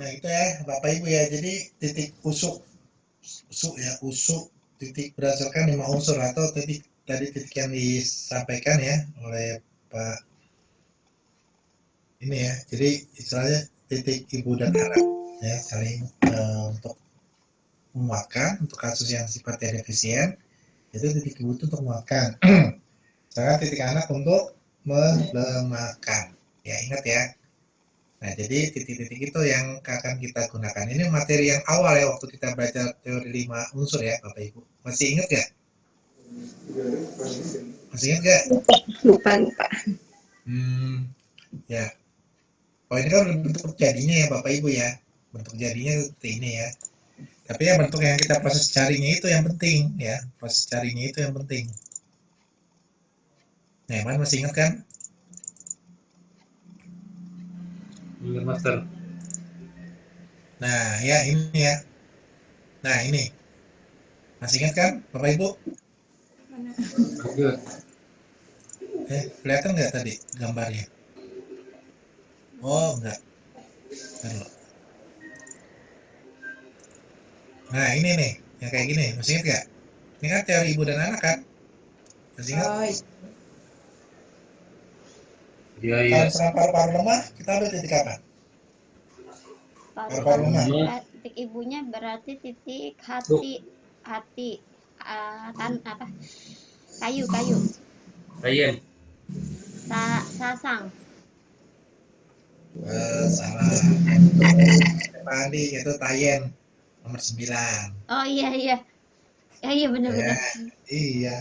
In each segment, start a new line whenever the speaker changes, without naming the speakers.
Nah itu ya Bapak Ibu ya, jadi titik usuk titik berdasarkan 5 unsur atau titik tadi titik yang disampaikan ya oleh Pak ini ya, jadi istilahnya titik ibu dan anak ya saling untuk menguatkan untuk kasus yang sifatnya defisien, itu titik ibu itu untuk menguatkan, sedangkan titik anak untuk melemahkan ya, ingat ya. Nah, jadi titik-titik itu yang akan kita gunakan. Ini materi yang awal ya waktu kita belajar teori 5 unsur ya, Bapak Ibu. Masih ingat gak? Masih ingat gak?
Lupa, lupa.
Ya. Oh ini kan bentuk jadinya ya Bapak Ibu ya. Bentuk jadinya seperti ini ya. Tapi ya bentuk yang kita proses carinya itu yang penting ya. Proses carinya itu yang penting. Nah, Eman masih ingat kan?
Ingat, Master.
Nah, ya ini ya. Nah, ini. Masih ingat kan Bapak Ibu?
Ingat.
Kelihatan nggak tadi gambarnya? Oh, enggak. Bentar. Nah, ini nih, yang kayak gini. Masih ingat nggak? Ini kan teori ibu dan anak kan? Masih ingat?
Oh,
Iya,
Kalau
iya.
misalkan paru-paru lemah, kita ambil titik apa? Paru-paru lemah.
Titik ibunya berarti titik hati apa? Kayu.
Tayen.
Sasang.
Salah. Tadi itu Tayen nomor 9.
Oh iya. Ya iya benar.
Ya, iya.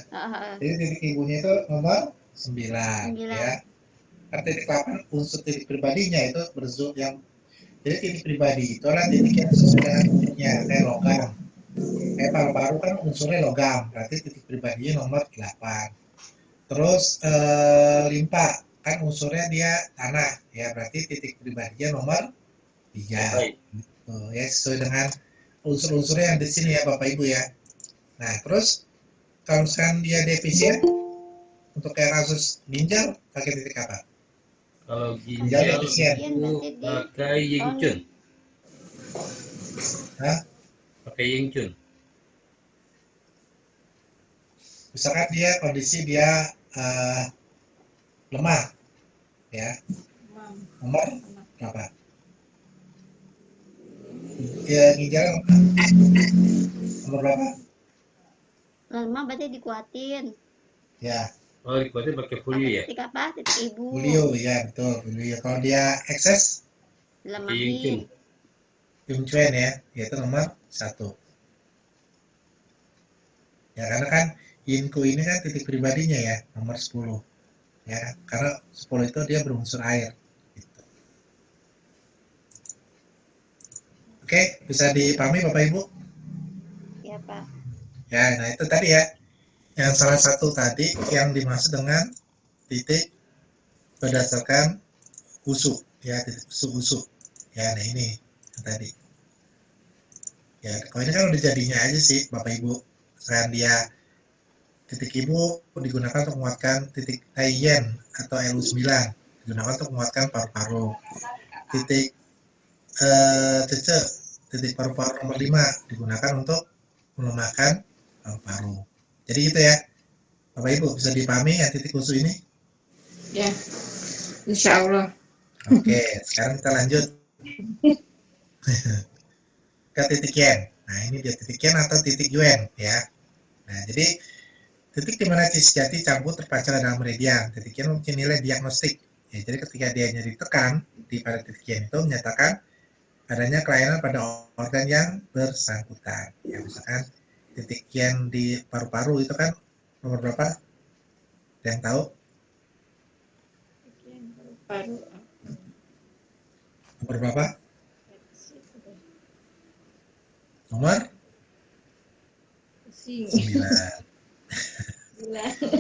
Jadi titik ibunya itu nomor 9. Ya. Kan titik 8 unsur titik pribadinya itu berzul yang, jadi titik pribadi itu adalah titik yang sesuai dengan unsurnya, kayak logam. Kayak paru-paru kan unsurnya logam, berarti titik pribadinya nomor 8. Terus limpa kan unsurnya dia tanah, ya berarti titik pribadinya nomor 3. Gitu, ya sesuai dengan unsur-unsurnya yang di sini ya Bapak Ibu ya. Nah terus kalau misalkan dia defisien, untuk kayak kasus ginjal pakai titik apa?
Kalau
Ginjal
ginjal
defisien.
itu pakai Ying Chun.
Hah?
Pakai Ying Chun.
Misalkan dia kondisi dia lemah, ya. Nomor berapa? Ya ginjal nomor berapa?
Lemah berarti dikuatin.
Ya.
Oh, dikuatin pakai folio ya?
Titik apa? Titik ibu.
Folio, ya betul. Folio. Kalau dia ekses,
Lemahin.
Ying Chun ya, yaitu nomor 1. Ya karena kan Yinku ini kan titik pribadinya ya, nomor 10. Ya, karena 10 itu dia berunsur air. Gitu. Oke, bisa dipahami Bapak Ibu?
Ya Pak.
Ya, nah itu tadi ya. Yang salah satu tadi yang dimaksud dengan titik berdasarkan usuk, ya titik usuk-usuk. Ya, nah ini yang tadi. Ya, kalau ini kan udah jadinya aja sih Bapak Ibu. Selain dia titik ibu digunakan untuk menguatkan titik Tayen atau LU9, digunakan untuk menguatkan paru-paru. Titik cece, titik paru-paru nomor 5 digunakan untuk melemahkan paru-paru. Jadi gitu ya. Bapak Ibu bisa dipahami ya titik usus ini?
ya. Insya Allah.
Oke, sekarang kita lanjut ke titik yen. Nah, ini dia titik yen atau titik yuen ya. Nah, jadi titik di mana cis jati campur terpancar dalam meridian. Titik yen mempunyai nilai diagnostik. Ya, jadi ketika dia ditekan di pada titik yen itu menyatakan adanya kelainan pada organ yang bersangkutan. Ya, misalkan titik yen di paru-paru itu kan nomor berapa? Ada yang tahu?
Paru.
Nomor berapa? Nomor 9.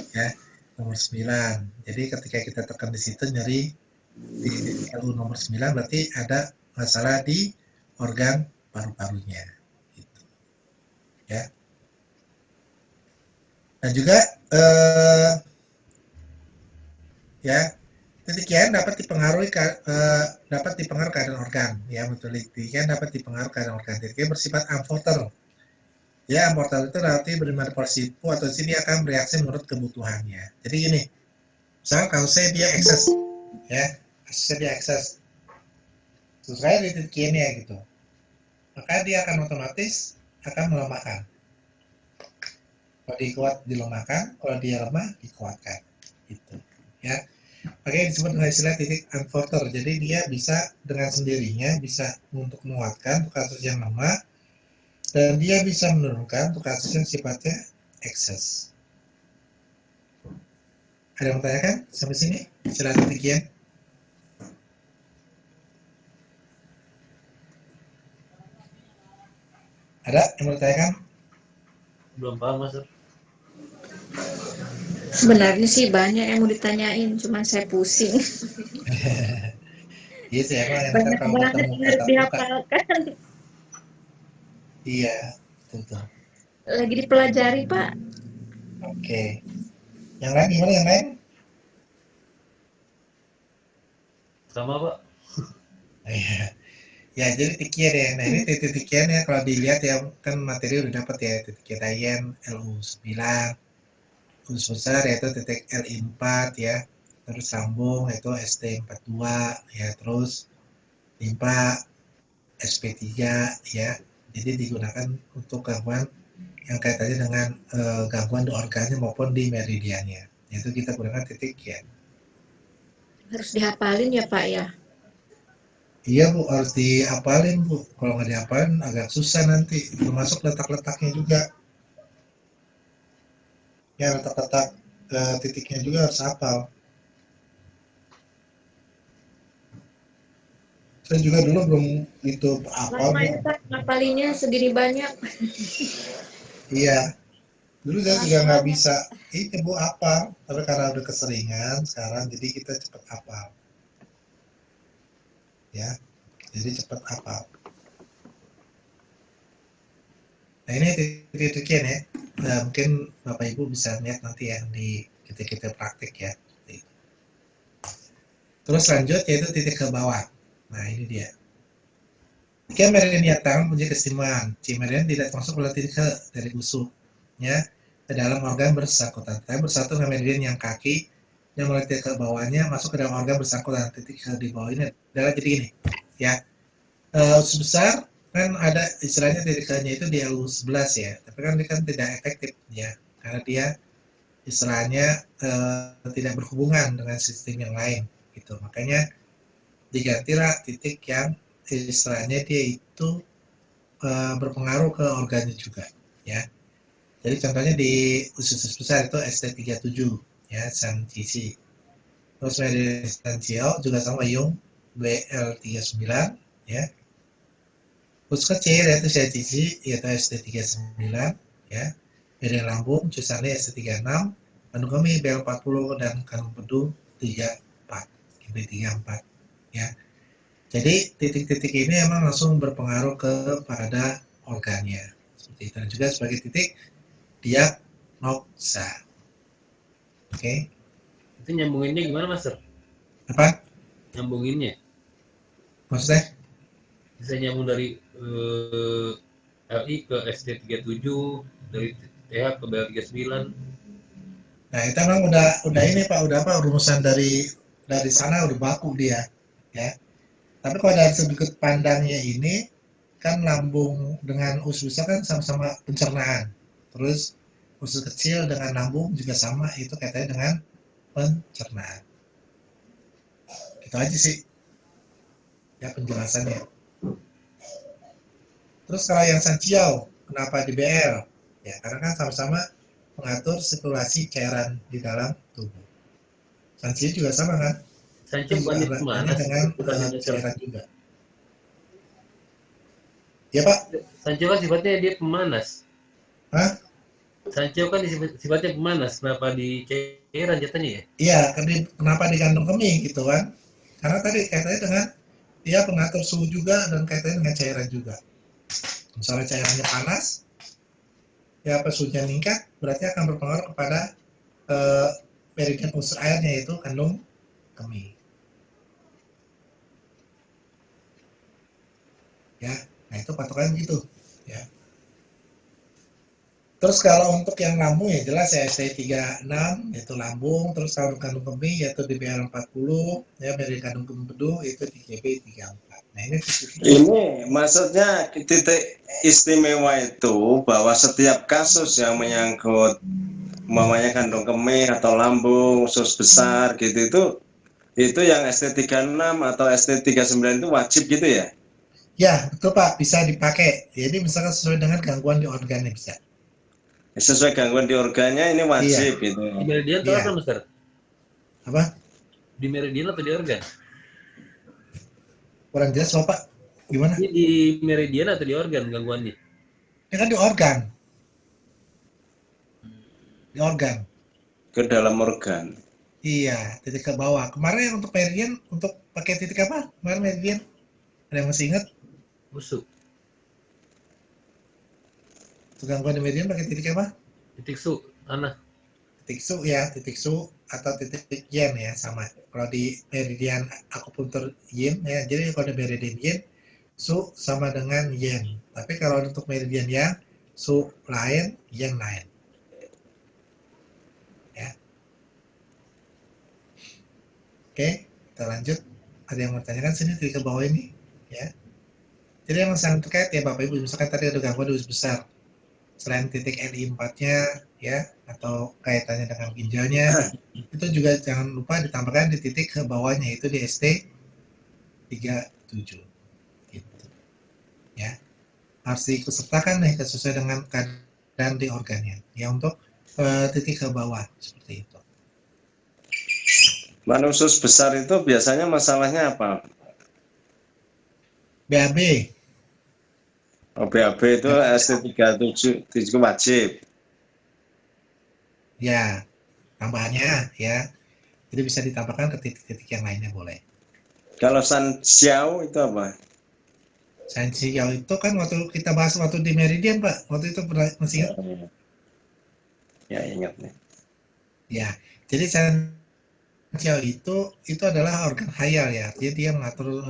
Ya, nomor 9. Jadi ketika kita tekan di situ nyeri di titik LU nomor 9 berarti ada masalah di organ paru-parunya. Gitu. Ya. Dan juga ya. Titik kian dapat dipengaruhi keadaan organ, ya betul. Titik kian dapat dipengaruhi keadaan organ. Titik kian bersifat amorter. Ya, amorter itu berarti bermanipulasi atau dia akan bereaksi menurut kebutuhannya. Jadi gini, misalnya kalau saya dia ekses, ya, kasusnya dia ekses, sesuai di titik kiannya gitu, maka dia akan otomatis akan melemahkan. Kalau dia kuat dilemahkan, kalau dia lemah dikuatkan, gitu, ya. Makanya disebut dengan istilah titik unforter. Jadi dia bisa dengan sendirinya bisa untuk menguatkan untuk kasus yang lemah, dan dia bisa menurunkan untuk kasus yang sifatnya ekses. Ada yang bertanyakan sampai sini istilah titik kian? Ada yang bertanyakan?
Belum paham, Mas.
Sebenarnya sih banyak yang mau ditanyain, cuma saya pusing.
Iya sih, emang enak
Banyak
kalau
banget
bertemu
yang harus
tatap muka.
dihafalkan.
Iya, betul.
Lagi dipelajari, Pak.
Oke. Yang lain gimana yang lain?
Sama, Pak.
Iya. Ya, jadi titiknya deh. Nah, ini titik-titiknya kalau dilihat ya, kan materi udah dapat ya, titik Dayen LU9, khusus besar yaitu titik LI4 ya, terus sambung yaitu ST42 ya, terus limpa SP3 ya. Jadi digunakan untuk gangguan yang kaitannya dengan gangguan di organnya maupun di meridiannya. Yaitu kita gunakan titik ya.
Harus dihafalin ya, Pak ya.
Iya Bu, harus dihafalin Bu. Kalau nggak dihafalin agak susah nanti, termasuk letak-letaknya juga. Ya, letak-letak titiknya juga harus hafal. Saya juga dulu belum itu hafal
Lama
Bu.
ya, Pak, ngapalinnya segini banyak.
Iya, dulu saya
Kelas
juga nggak
banyak.
bisa ini Bu hafal, tapi karena udah keseringan sekarang jadi kita cepat hafal. Ya, jadi cepat hafal. Nah ini titik-titiknya ya. Nah, mungkin Bapak Ibu bisa lihat nanti ya di kita praktik ya. Terus lanjut yaitu titik ke bawah. Nah ini dia. Jika meridian tangan punya keistimewaan, meridian tidak masuk pada titik ke dari usuknya ke dalam organ bersangkutan. Tapi bersatu dengan meridian yang kaki yang mulai titik ke bawahnya masuk ke dalam organ bersangkutan. Titik ke di bawah ini adalah jadi ini ya. Usus besar kan ada istilahnya titik ke-nya itu di LU11 ya, tapi kan ini kan tidak efektif ya, karena dia istilahnya tidak berhubungan dengan sistem yang lain gitu. Makanya digantilah titik yang istilahnya dia itu berpengaruh ke organnya juga ya. Jadi contohnya di usus besar itu ST37 ya, Sanjishi. Terus meridian Chiao juga sama Yung BL39 ya. Usus kecil yaitu Sanjishi yaitu ST39 ya. Meridian lambung Cusane ST36, kandung kemih BL40 dan kandung pedu 34 KB34 ya. Jadi titik-titik ini emang langsung berpengaruh kepada organnya. Seperti itu. Dan juga sebagai titik diagnosa. Oke.
Itu nyambunginnya gimana, Mas?
Apa?
Nyambunginnya?
Maksudnya?
Bisa nyambung dari LI ke ST37, dari TH ke BL39.
Nah, itu memang udah ini Pak, udah apa rumusan dari sana udah baku dia, ya. Tapi kalau dari sudut pandangnya ini kan lambung dengan usus besar kan sama-sama pencernaan. Terus usus kecil dengan lambung juga sama, itu kaitannya dengan pencernaan. Itu aja sih ya penjelasannya. Terus kalau yang Sanjiao, kenapa di BL? Ya karena kan sama-sama mengatur sirkulasi cairan di dalam tubuh. Sanjiao juga sama kan?
Sanjiao bukan pemanas,
dengan cairan juga. Ya Pak?
Sanjiao kan sifatnya dia pemanas.
Hah?
Sanjiao kan sifatnya pemanas, kenapa di cairan jatuhnya ya?
Iya, kenapa di kandung kemih gitu kan? Karena tadi kaitannya dengan dia pengatur suhu juga dan kaitannya dengan cairan juga. Misalnya cairannya panas, ya pas suhunya meningkat, berarti akan berpengaruh kepada meridian usus airnya yaitu kandung kemih. Ya, nah itu patokan gitu. Ya. Terus kalau untuk yang lambung ya jelas ya ST36 yaitu lambung, terus kalau kandung kemih yaitu DBL 40, ya dari kandung empedu itu DGB 34. Nah
ini maksudnya titik istimewa itu bahwa setiap kasus yang menyangkut umpamanya kandung kemih atau lambung, usus besar gitu itu yang ST36 atau ST39 itu wajib gitu ya?
Ya, betul Pak, bisa dipakai. Jadi misalkan sesuai dengan gangguan di organnya bisa.
Sesuai gangguan di organnya ini wajib gitu.
Di meridian atau apa, Mister?
Apa?
Di meridian atau di organ?
Kurang jelas Bapak. Gimana?
Ini di meridian atau di organ gangguannya?
Ini kan di organ. Di organ.
Ke dalam organ.
Iya, titik ke bawah. Kemarin yang untuk meridian, untuk pakai titik apa? Kemarin meridian. Ada yang masih ingat?
Busuk.
Untuk gangguan di meridian pakai titik apa?
Titik su, Ana.
Titik su ya, titik su atau titik yin ya sama. Kalau di meridian akupuntur yin ya, jadi kalau di meridian yin su sama dengan yin. Tapi kalau untuk meridian yang su lain, yin lain. Ya. Oke, kita lanjut. Ada yang mau tanyakan sini titik ke bawah ini, ya. Jadi yang sangat terkait ya Bapak Ibu, misalkan tadi ada gangguan di usus besar. Selain titik LI4-nya ya atau kaitannya dengan ginjalnya itu juga jangan lupa ditambahkan di titik ke bawahnya itu di ST37 gitu. Ya. Harus diikutsertakan nih sesuai dengan keadaan di organnya. Ya untuk titik ke bawah seperti itu.
Usus besar itu biasanya masalahnya apa?
BAB.
Oh, BAB itu ST37 wajib.
Ya, tambahannya ya. Jadi bisa ditambahkan ke titik-titik yang lainnya boleh.
Kalau San Xiao itu apa?
San Xiao itu kan waktu kita bahas waktu di Meridian Pak. Waktu itu pernah masih ingat?
Ya ingat nih.
Ya, jadi San Xiao itu adalah organ khayal ya. Jadi dia mengatur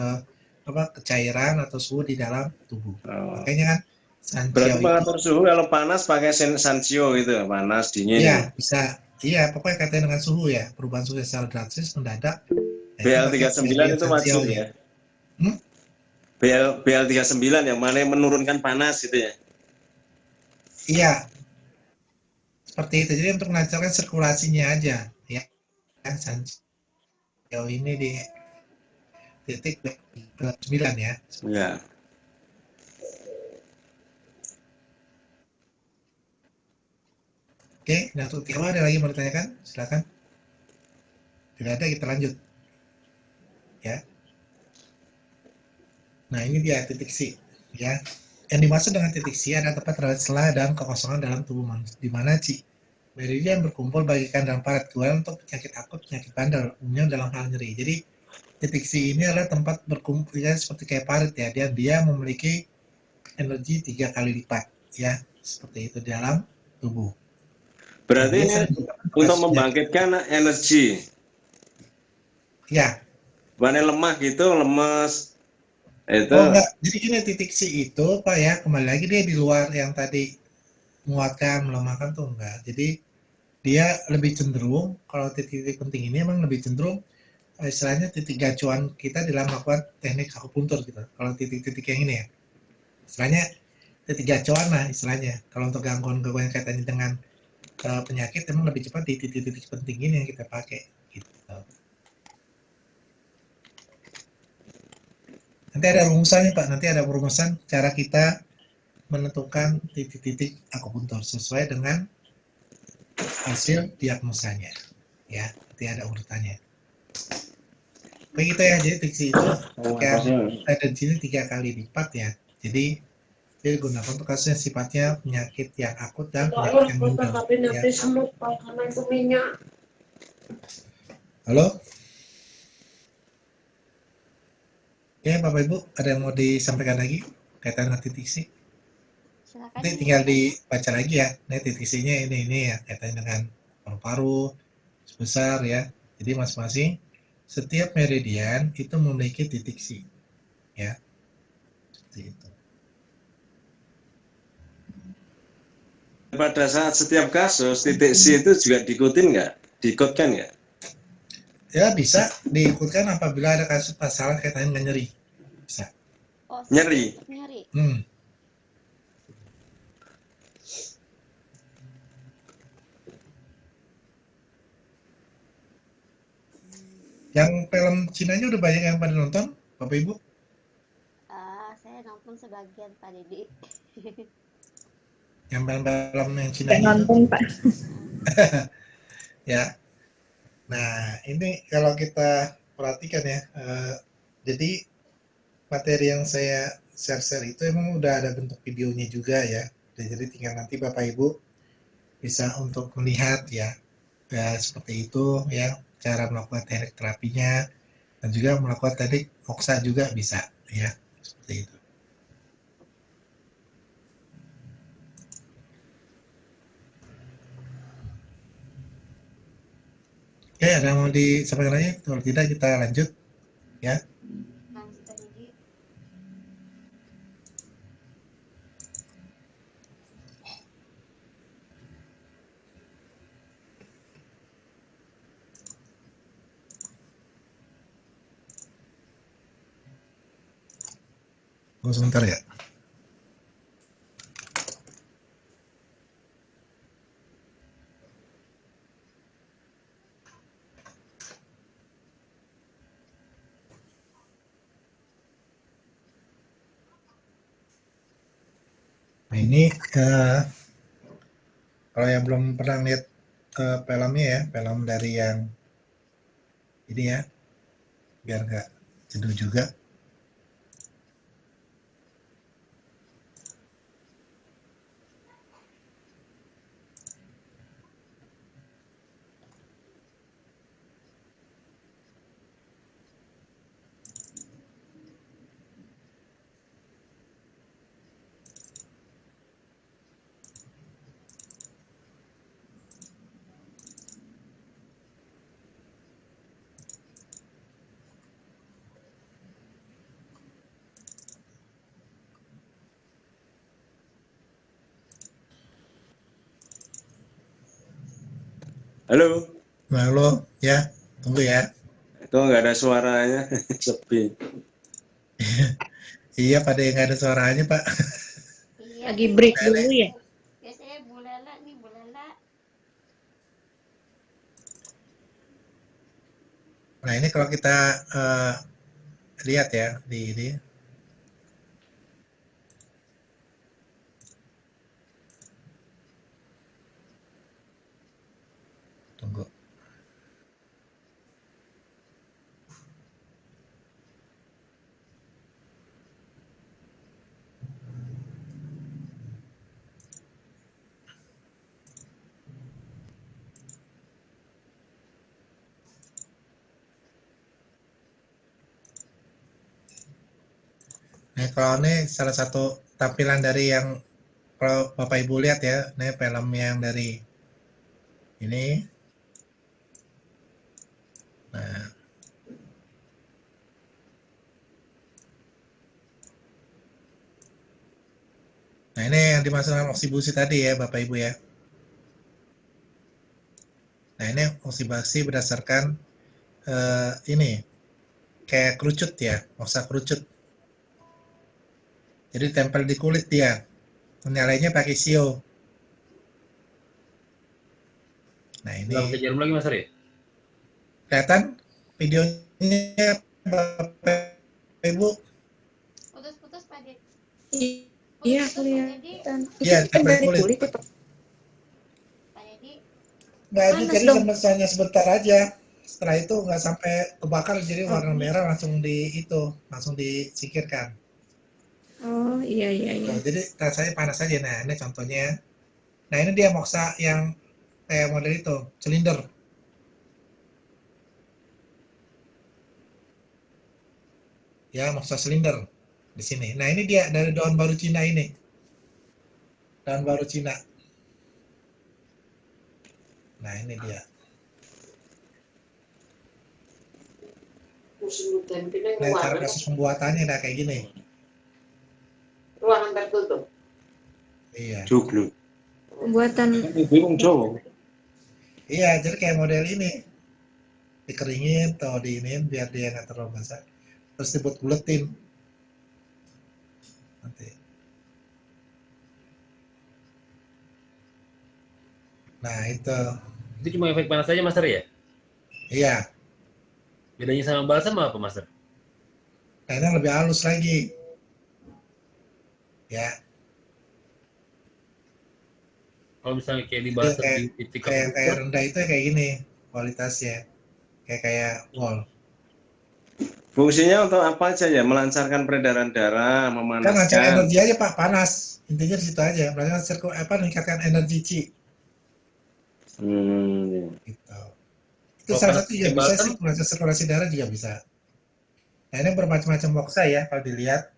kecairan atau suhu di dalam tubuh.
Oh.
Makanya kan San
Berarti
Xiao
mengatur suhu kalau panas pakai Sancio gitu, panas dingin.
Iya, bisa. Iya, pokoknya kaitannya dengan suhu ya. Perubahan suhu secara drastis mendadak.
BL39 itu wajib ya. BL39 yang mana yang menurunkan panas gitu ya.
Iya. Seperti itu. Jadi untuk melancarkan sirkulasinya aja ya. San Xiao ini di titik 9 ya.
Iya.
Oke, nah untuk tiga ada lagi mau ditanyakan? Silakan. Tidak ada, kita lanjut. Ya. Nah ini dia titik C. Ya. Yang dimaksud dengan titik C adalah tempat terdapat celah dan kekosongan dalam tubuh manusia. Di mana C? Meridian berkumpul bagikan dalam paret keluar untuk penyakit akut, penyakit bandel, umumnya dalam hal nyeri. Jadi titik C ini adalah tempat berkumpul ya, seperti kayak paret ya. Dia memiliki energi 3 kali lipat ya, seperti itu di dalam tubuh.
Berarti ini untuk membangkitkan energi.
Ya.
Mana lemah gitu, lemes. Itu.
Oh enggak, jadi gini titik C itu Pak ya, kembali lagi dia di luar yang tadi menguatkan, melemahkan tuh enggak. Jadi dia lebih cenderung, kalau titik-titik penting ini emang lebih cenderung istilahnya titik gacuan kita dalam melakukan teknik akupuntur gitu. Kalau titik-titik yang ini ya, istilahnya titik gacuan lah istilahnya. Kalau untuk gangguan-gangguan kaitannya dengan penyakit emang lebih cepat di titik-titik penting ini yang kita pakai gitu. Nanti ada rumusannya Pak, nanti ada rumusan cara kita menentukan titik-titik akupuntur sesuai dengan hasil diagnosanya. Ya, nanti ada urutannya. Begitu ya, jadi titik itu energinya 3 kali lipat ya. Jadi dia digunakan untuk kasus yang sifatnya penyakit yang akut dan penyakit yang mudah. Ya. Halo? Ya Bapak Ibu, ada yang mau disampaikan lagi kaitan dengan titik C?
Silakan.
Nanti tinggal dibaca lagi ya. Nah titik C-nya ini ya kaitannya dengan paru-paru sebesar ya. Jadi masing-masing setiap meridian itu memiliki titik C, ya. Seperti itu.
Pada saat setiap kasus titik C itu juga diikutin nggak? Diikutkan nggak?
Ya bisa diikutkan apabila ada kasus masalah kaitannya dengan nyeri. Bisa.
Oh,
Nyeri.
nyeri.
Yang film Cinanya udah banyak yang pada nonton, Bapak Ibu?
Saya nonton sebagian Pak Dedi.
Yang film-film yang Cina
Nggak
itu?
nonton, Pak.
Ya. Nah, ini kalau kita perhatikan ya, jadi materi yang saya share itu emang udah ada bentuk videonya juga ya. Jadi tinggal nanti Bapak Ibu bisa untuk melihat ya, seperti itu ya, cara melakukan teknik terapinya dan juga melakukan teknik moksa juga bisa ya, seperti itu. Oke, ada yang mau disampaikan lagi? Kalau tidak kita lanjut ya.
Lanjut Pak Dedi.
Tunggu sebentar ya. Nah ini kalau yang belum pernah lihat filmnya ya, film dari yang ini ya, biar nggak jenuh juga.
Halo.
Nah lo ya, tunggu ya.
Itu nggak ada suaranya, sepi.
Iya, pada nggak ada suaranya Pak.
Iya,
Lagi break dulu ya.
biasanya Bu Lela nih, Bu Lela.
Nah ini kalau kita lihat ya di ini. Tunggu. Nah kalau ini salah satu tampilan dari yang kalau Bapak Ibu lihat ya, ini film yang dari ini. Nah, nah ini yang dimaksudkan oksibusi tadi ya Bapak Ibu ya. Nah ini oksibasi berdasarkan ini kayak kerucut ya, moksa kerucut. Jadi tempel di kulit dia. Penyalainya pakai sio. Nah ini
Nggak pakai jarum lagi Mas Ari?
kelihatan videonya Bapak Ibu.
Putus-putus Pak Dedi.
Iya,
Putus-putus, Pak Dedi.
kelihatan.
Iya,
Itu tempel di
kulit.
kulit ya, Pak.
Pak Dedi.
Nggak,
Panas
jadi
dong.
hanya sebentar aja. Setelah itu nggak sampai kebakar, jadi warna
Oh.
merah langsung langsung disingkirkan.
Oh, iya, iya, iya.
Tuh, jadi rasanya panas aja. Nah ini contohnya. Nah ini dia moksa yang kayak model itu, silinder. Ya, moksa silinder di sini. Nah ini dia dari daun baru Cina ini. Daun baru Cina. Nah ini dia. Nah, cara proses pembuatannya nah kayak gini.
Ruangan tertutup.
Iya.
Joglo.
Pembuatan
Bingung Jawa.
Iya, jadi kayak model ini. Dikeringin atau diinin biar dia nggak terlalu basah. Terus dibulet-buletin. Nanti. Nah, itu.
Itu cuma efek panas saja, Master ya?
Iya.
Bedanya sama balsam apa, Master?
Nah, ini lebih halus lagi. Ya.
Kalau misalnya kayak di
Itu
balsam
kayak,
di titik
kayak rendah itu kayak gini kualitasnya. Kayak wall.
Fungsinya untuk apa aja ya? Melancarkan peredaran darah,
Kan lancar
memanaskan.
energi aja Pak, panas. Intinya di situ aja. Meningkatkan energi Ci.
Ya.
Gitu. Itu
Kalau
salah
panas
satu juga
pakai
bisa
balsam,
sih, sirkulasi darah juga bisa. Nah, ini bermacam-macam moxa ya kalau dilihat.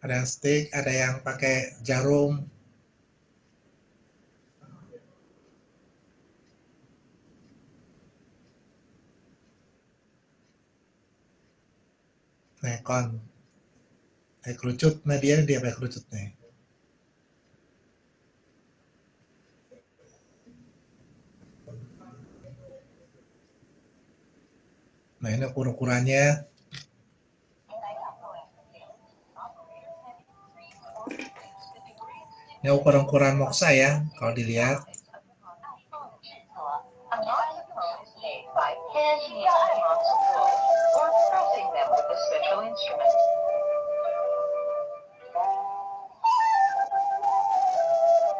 Ada yang stick, ada yang pakai jarum. Nekon. Kerucut, nah dia pakai kerucut nih. Nah, ini ukurannya. Ini ukuran moxa ya, kalau dilihat.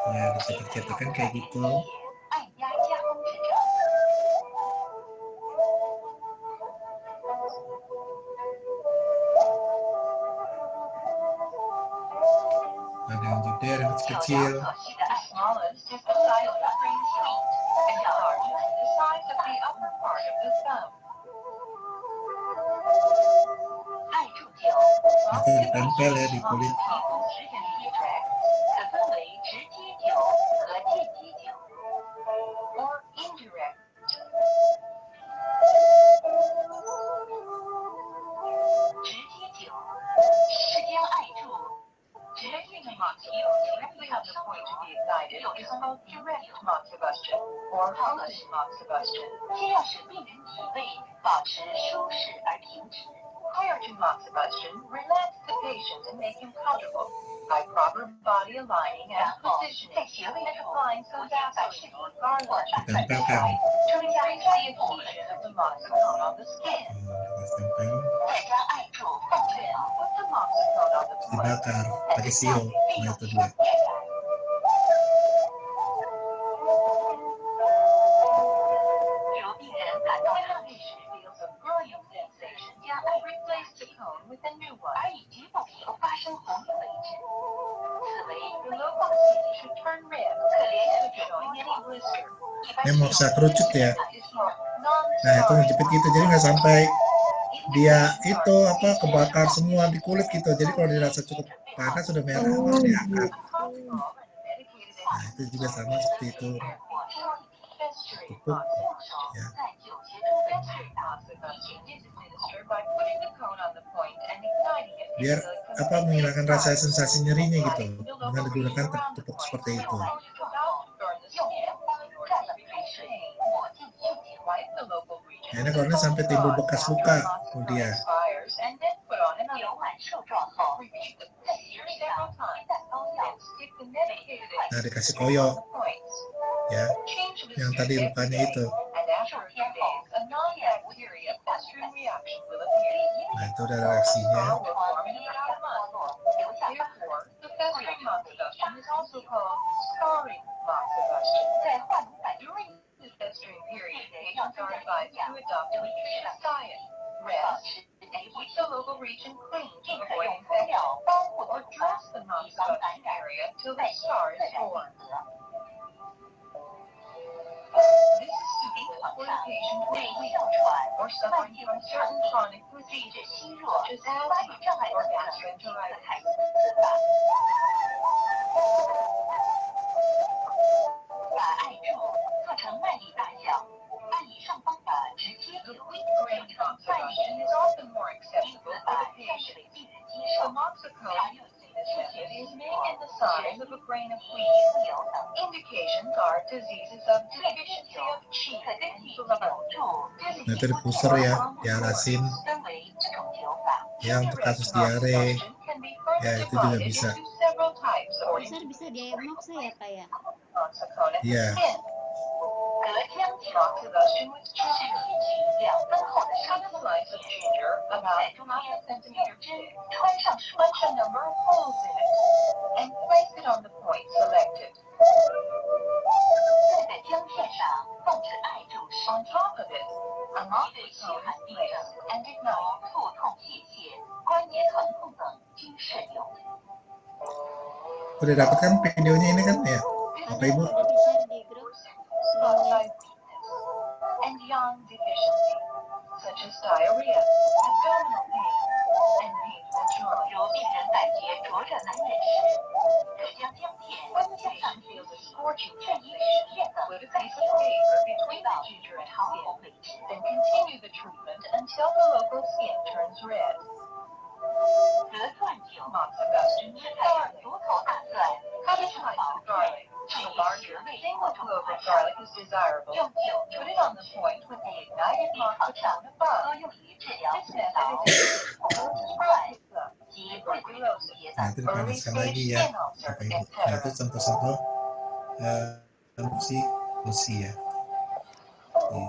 Ya, dicetak-cetakan kayak gitu. Ada yang gede, ada yang kecil. Itu ditempel ya di kulit. Ditempelkan. Ditempel. Dibakar pakai siu. Nah, itu dia. Ini moxa kerucut ya. Nah, itu ngejepit gitu, jadi nggak sampai dia itu kebakar semua di kulit gitu. Jadi kalau dirasa cukup panas sudah merah harus diangkat. Nah, itu juga sama seperti itu. Pupuk ya. Biar menghilangkan rasa sensasi nyerinya gitu dengan digunakan tepuk seperti itu. Nah, ini kalau sampai timbul bekas luka dia. Nah, dikasih koyo ya, yang tadi lukanya itu. Nah, itu udah reaksinya.
strain of wheat. Indications are diseases of deficiency of qi and blood.
Nah, itu di pusar ya, dialasin. Ya, untuk kasus diare, ya itu juga bisa.
Pusar bisa diagnosa ya Pak ya?
Iya.
隔天inoculation with ginger 2分后的3 slices of ginger about 1 centimeter big. 穿上 number of holes in it and place it on the point selected. 再在姜片上放置艾柱石 On top of it, a mock cone is placed and ignite. 腹痛泄泻、关节疼痛等经慎用。
Udah dapat kan videonya ini kan ya, Bapak Ibu?
Ada di-share di grup.
Outside weakness and yang deficiency, such as diarrhea, abdominal pain, and painful joint. 如病人感觉灼热难忍时，可将姜片加上 feels a scorching sensation, put a piece of paper between the ginger and skin, then continue the treatment until the local skin turns red.
得蒜酒
Moxibustion
是采用
garlic.
独头大蒜，
Cut
切
a
成
slice
薄
of
片，
garlic.
配
A
以
large
10味
single
不同
clove
款
of
上，
garlic is desirable.
用酒
Put it on the point with the ignited moxibustion above.
多用于治疗
This
骨槽、
method is
红
used
块
for
及胃溃疡结
Nah,
的
itu
early
dipanaskan
stage
lagi ya,
skin ulcer,
Bapak Ibu. Nah, itu
etc.
contoh-contoh musi ya. Gitu.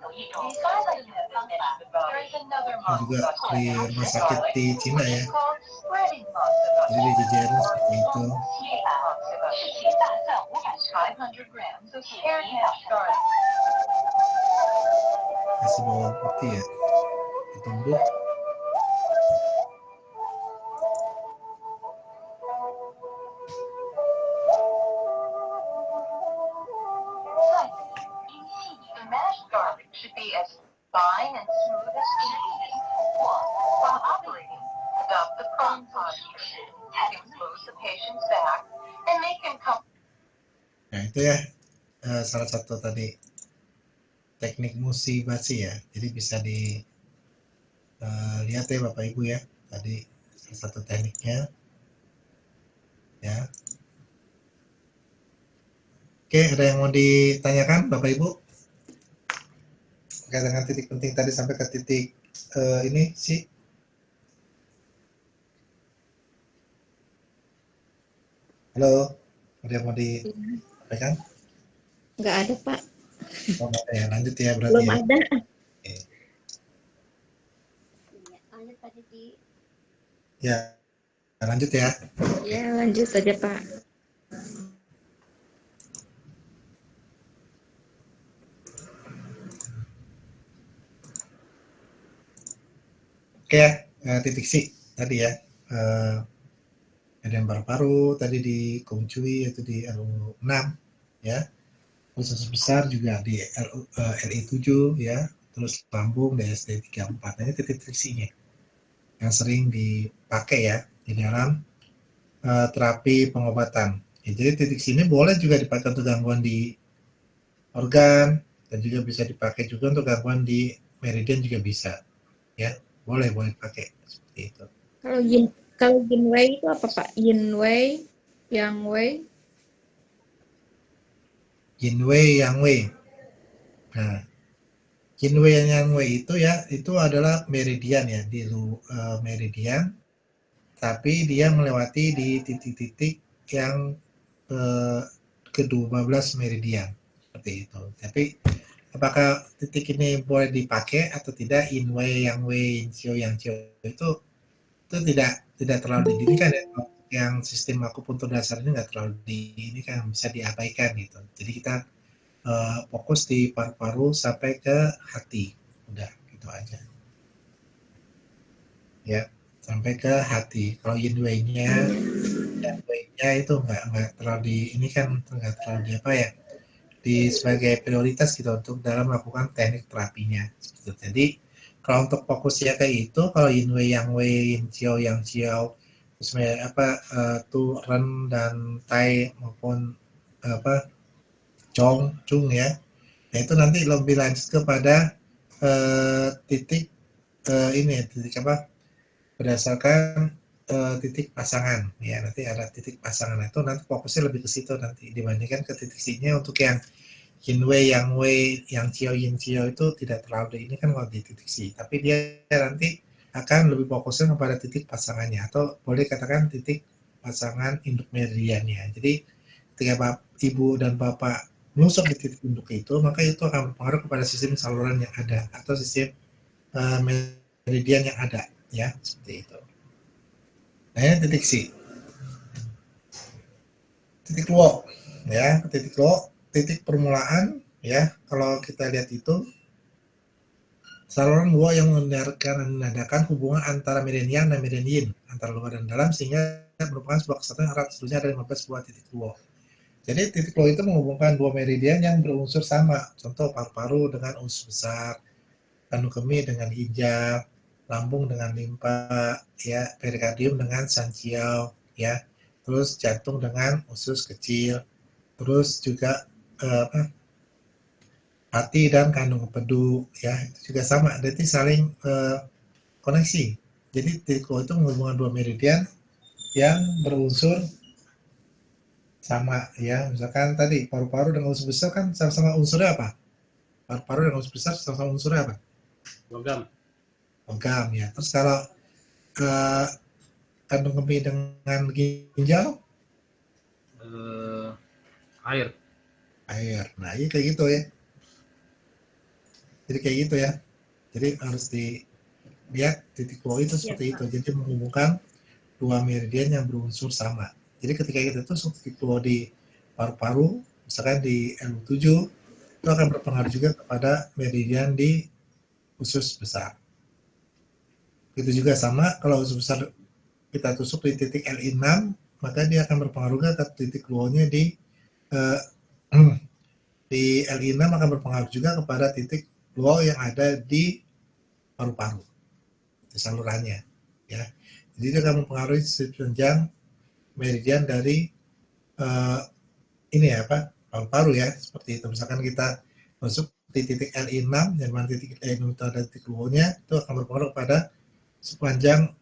有一种
Besides
更
the
有
method
方法，
mentioned above, there is another
Ini juga di rumah
moxibustion
sakit
garlic,
di Cina
which
ya.
is called spreading
Jadi
moxibustion.
dijejerin seperti itu.
西法是
Moxibustion.
取大蒜500
500 grams of hair-hash garlic.
Kasih bawang putih ya, ditumbuk.
The mashed garlic should be as fine and smooth as cheese. While operating, stop the prong posture, expose the patient's back, and make him comfortable.
Nah, itu ya salah satu tadi teknik musi basi ya. Jadi bisa lihat ya Bapak Ibu ya. Tadi salah satu tekniknya. Ya. Oke, ada yang mau ditanyakan Bapak Ibu? Terkait dengan titik penting tadi sampai ke titik ini sih. Halo, ada yang mau disampaikan?
Nggak ada, Pak.
Oh, nggak ada ya, lanjut ya berarti
Belum
ya.
ada.
Lanjut tadi di
Ya, lanjut ya.
Ya, lanjut aja, Pak.
Oke ya, titik C tadi ya. Medan paru-paru tadi di Kongcui itu di LU6 ya. Usus besar juga di LI7 ya. Terus lambung DSD 34. Nah, ini titik C-nya yang sering dipakai ya di dalam terapi pengobatan. Ya, jadi titik C ini boleh juga dipakai untuk gangguan di organ dan juga bisa dipakai juga untuk gangguan di meridian juga bisa ya. Boleh dipakai seperti itu.
Kalau yin wei itu apa, Pak? Yin wei, yang wei.
Yin wei, yang wei. Nah, yin wei dan yang wei itu ya, itu adalah meridian ya, di meridian, tapi dia melewati di titik-titik yang ke-12 meridian seperti itu. Tapi apakah titik ini boleh dipakai atau tidak? Yin wei, yang wei, yin xiu, yang xiu itu tidak terlalu didirikan ya. Yang sistem akupuntur dasar ini nggak terlalu ini kan bisa diabaikan gitu. Jadi kita fokus di paru-paru sampai ke hati, udah gitu aja. Ya, sampai ke hati. Kalau yin wei-nya itu nggak terlalu ini kan nggak terlalu apa ya, sebagai prioritas gitu untuk dalam melakukan teknik terapinya. Gitu. Jadi kalau untuk fokusnya kayak itu, kalau yin wei, yang wei, yin xiao, yang xiao, terus tu ren dan tai maupun Chong, Chung ya. Nah, itu nanti lebih lanjut kepada titik ini, titik berdasarkan titik pasangan ya, nanti ada titik pasangan itu nanti fokusnya lebih ke situ nanti dibandingkan ke titik C-nya. Untuk yang yin wei, yang wei, yang qiao yin qiao itu tidak terlalu ini kan kalau di titik C, tapi dia nanti akan lebih fokusnya kepada titik pasangannya atau boleh katakan titik pasangan induk meridiannya. Jadi ketika ibu dan bapak menusuk di titik induk itu, maka itu akan berpengaruh kepada sistem saluran yang ada atau sistem meridian yang ada ya, seperti itu. Nah, ini titik C. Titik luo ya, titik luo, titik permulaan ya. Kalau kita lihat itu saluran luo yang menandakan hubungan antara meridian dan meridian yin, antara luar dan dalam, sehingga merupakan sebuah kesatuan erat. Seterusnya ada 15 buah titik luo. Jadi titik luo itu menghubungkan dua meridian yang berunsur sama. Contoh paru-paru dengan usus besar, kandung kemih dengan ginjal, lambung dengan limpa, ya, perikardium dengan sanjiao, ya, terus jantung dengan usus kecil, terus juga hati dan kandung empedu, ya, itu juga sama, jadi saling koneksi. Jadi titik luo itu menghubungkan dua meridian yang berunsur sama, ya. Misalkan tadi paru-paru dengan usus besar kan sama-sama unsurnya apa? Paru-paru dengan usus besar sama-sama unsurnya apa? Logam ya. Terus kalau kandung kemih dengan ginjal
Air.
Nah, ini kayak gitu ya. Jadi kayak gitu ya. Jadi harus dilihat titik luo itu seperti itu. Jadi menghubungkan dua meridian yang berunsur sama. Jadi ketika kita tusuk titik luo di paru-paru, misalkan di LU7, itu akan berpengaruh juga kepada meridian di usus besar. Itu juga sama, kalau usus besar kita tusuk di titik LI6, maka dia akan berpengaruh ke titik luonya di LI6 akan berpengaruh juga kepada titik luo yang ada di paru-paru, di salurannya, ya. Jadi dia akan mempengaruhi sepanjang meridian dari paru-paru ya, seperti itu. Misalkan kita masuk di titik LI6, dan mana titik LI6 itu ada titik luonya, itu akan berpengaruh kepada sepanjang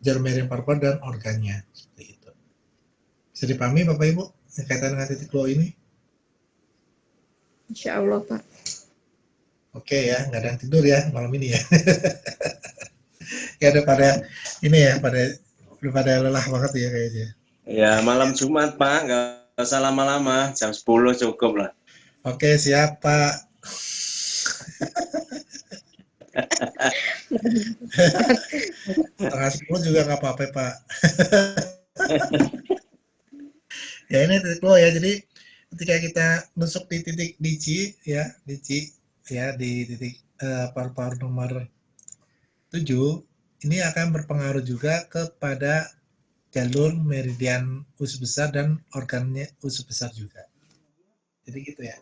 jalur meridian paru-paru dan organnya, seperti itu. Bisa dipahami Bapak Ibu yang kaitan dengan titik luo ini?
Insya Allah Pak.
Oke ya, nggak ada yang tidur ya malam ini ya. Ya daripada ini ya, daripada lelah banget ya kayaknya.
Ya malam Jumat Pak, nggak usah lama-lama, jam 10 cukup lah.
Oke, siap Pak. Setengah 10 juga nggak apa-apa Pak. Ya ini titik luo ya, jadi ketika kita nusuk di titik di titik paru-paru nomor 7, ini akan berpengaruh juga kepada jalur meridian usus besar dan organnya usus besar juga. Jadi gitu ya.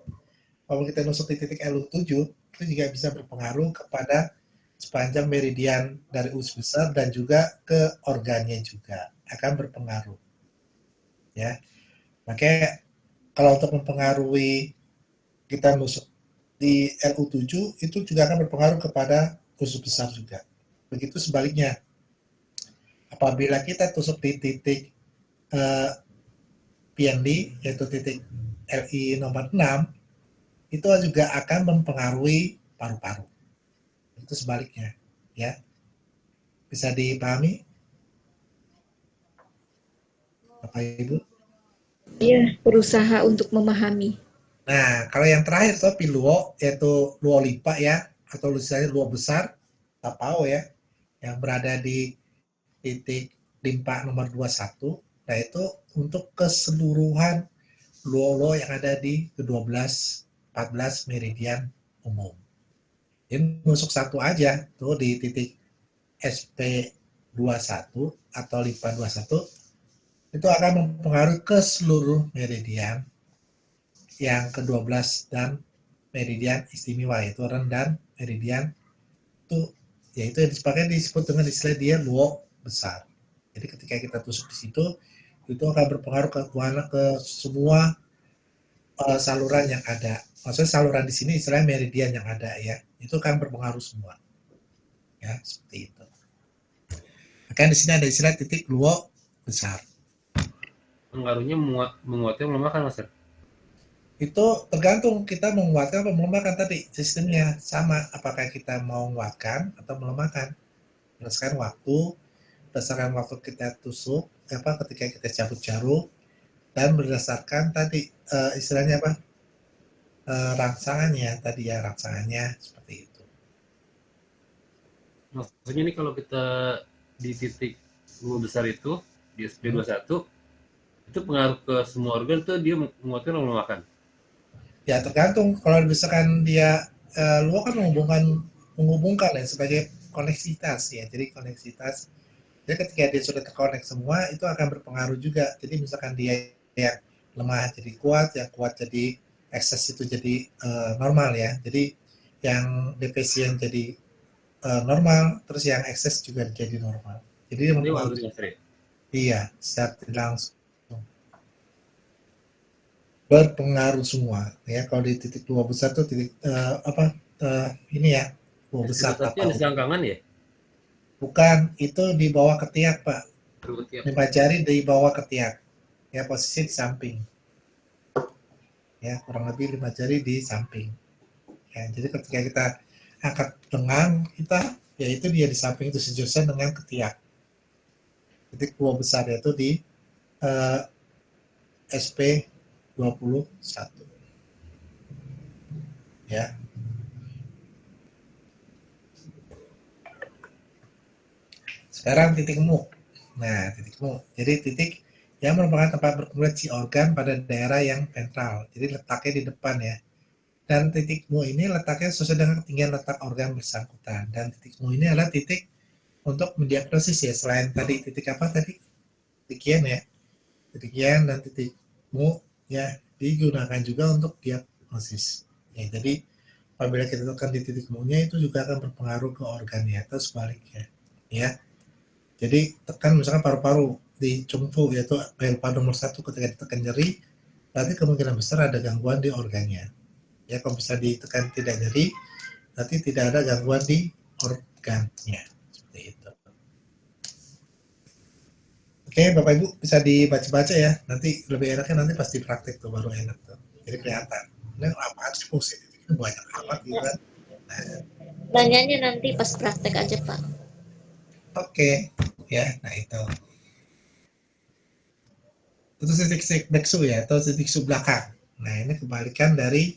Kalau kita nusuk di titik LU7, itu juga bisa berpengaruh kepada sepanjang meridian dari usus besar dan juga ke organnya juga akan berpengaruh. Ya. Makanya kalau untuk mempengaruhi kita nusuk di LU7 itu juga akan berpengaruh kepada usus besar juga. Begitu sebaliknya. Apabila kita tusuk di titik PND, yaitu titik LI nomor 6, itu juga akan mempengaruhi paru-paru. Itu sebaliknya, ya. Bisa dipahami? Bapak Ibu?
Iya, berusaha untuk memahami.
Nah, kalau yang terakhir Sopi luo, yaitu luo limpa ya, atau misalnya luo besar, tapao ya, yang berada di titik limpa nomor 21, nah itu untuk keseluruhan luo-luo yang ada di ke-12, 14 meridian umum. Ini nusuk satu aja, tuh di titik SP21 atau limpa 21, itu akan mempengaruhi ke seluruh meridian yang ke-12 dan meridian istimewa, yaitu ren dan meridian itu, yaitu yang disebut dengan istilah dia luo besar. Jadi ketika kita tusuk di situ, itu akan berpengaruh ke semua saluran yang ada. Maksudnya saluran di sini istilahnya meridian yang ada ya, itu akan berpengaruh semua. Ya, seperti itu. Kan di sini ada istilah titik luo besar.
Pengaruhnya menguatkan melemahkan, Mas?
Itu tergantung kita menguatkan atau melemahkan tadi sistemnya sama. Apakah kita mau menguatkan atau melemahkan berdasarkan waktu kita tusuk ketika kita cabut jarum, dan berdasarkan tadi istilahnya rangsangannya seperti itu.
Maksudnya ini kalau kita di titik luo besar itu di SP21 itu pengaruh ke semua organ tuh dia menguatkan atau melemahkan?
Ya tergantung. Kalau misalkan dia luo kan menghubungkan ya sebagai koneksitas ya. Jadi koneksitas. Jadi ketika dia sudah terkonek semua itu akan berpengaruh juga. Jadi misalkan dia yang lemah jadi kuat, yang kuat jadi ekses itu jadi normal ya. Jadi yang defisien jadi normal, terus yang ekses juga jadi normal. Jadi dia mempengaruhi. Iya, secara tidak langsung berpengaruh semua ya. Kalau di titik luo besar tuh titik ini ya, luo besar
tapi ada selangkangan ya?
Bukan, itu di bawah ketiak, Pak. 5 jari di bawah ketiak. Ya, posisi di samping. Ya, kurang lebih 5 jari di samping. Ya, jadi ketika kita angkat lengan kita, ya itu dia di samping itu sejurusan dengan ketiak. Titik luo besar yaitu di SP21. Ya. Sekarang titik mu. Nah, titik mu. Jadi titik yang merupakan tempat berkumpulnya si organ pada daerah yang ventral. Jadi letaknya di depan ya. Dan titik mu ini letaknya sesuai dengan ketinggian letak organ bersangkutan. Dan titik mu ini adalah titik untuk mendiagnosis ya. Selain tadi titik apa tadi? Titik yen ya. Titik yen dan titik mu ya digunakan juga untuk diagnosis. Ya, jadi apabila kita tekan di titik mu-nya itu juga akan berpengaruh ke organnya atau sebaliknya. Ya. Jadi tekan misalkan paru-paru di cungfu yaitu paru nomor 1 ketika ditekan nyeri, berarti kemungkinan besar ada gangguan di organnya. Ya, kalau bisa ditekan tidak nyeri, berarti tidak ada gangguan di organnya. Seperti itu. Oke, Bapak Ibu bisa dibaca-baca ya. Nanti lebih enaknya nanti pasti praktek tuh baru enak tuh. Jadi kelihatan. Ini apaan sih fungsi itu banyak amat gitu kan.
Tanyanya nanti pas praktek aja, Pak.
Oke, ya, nah itu. Itu titik beksu ya, atau titik su belakang. Nah, ini kebalikan dari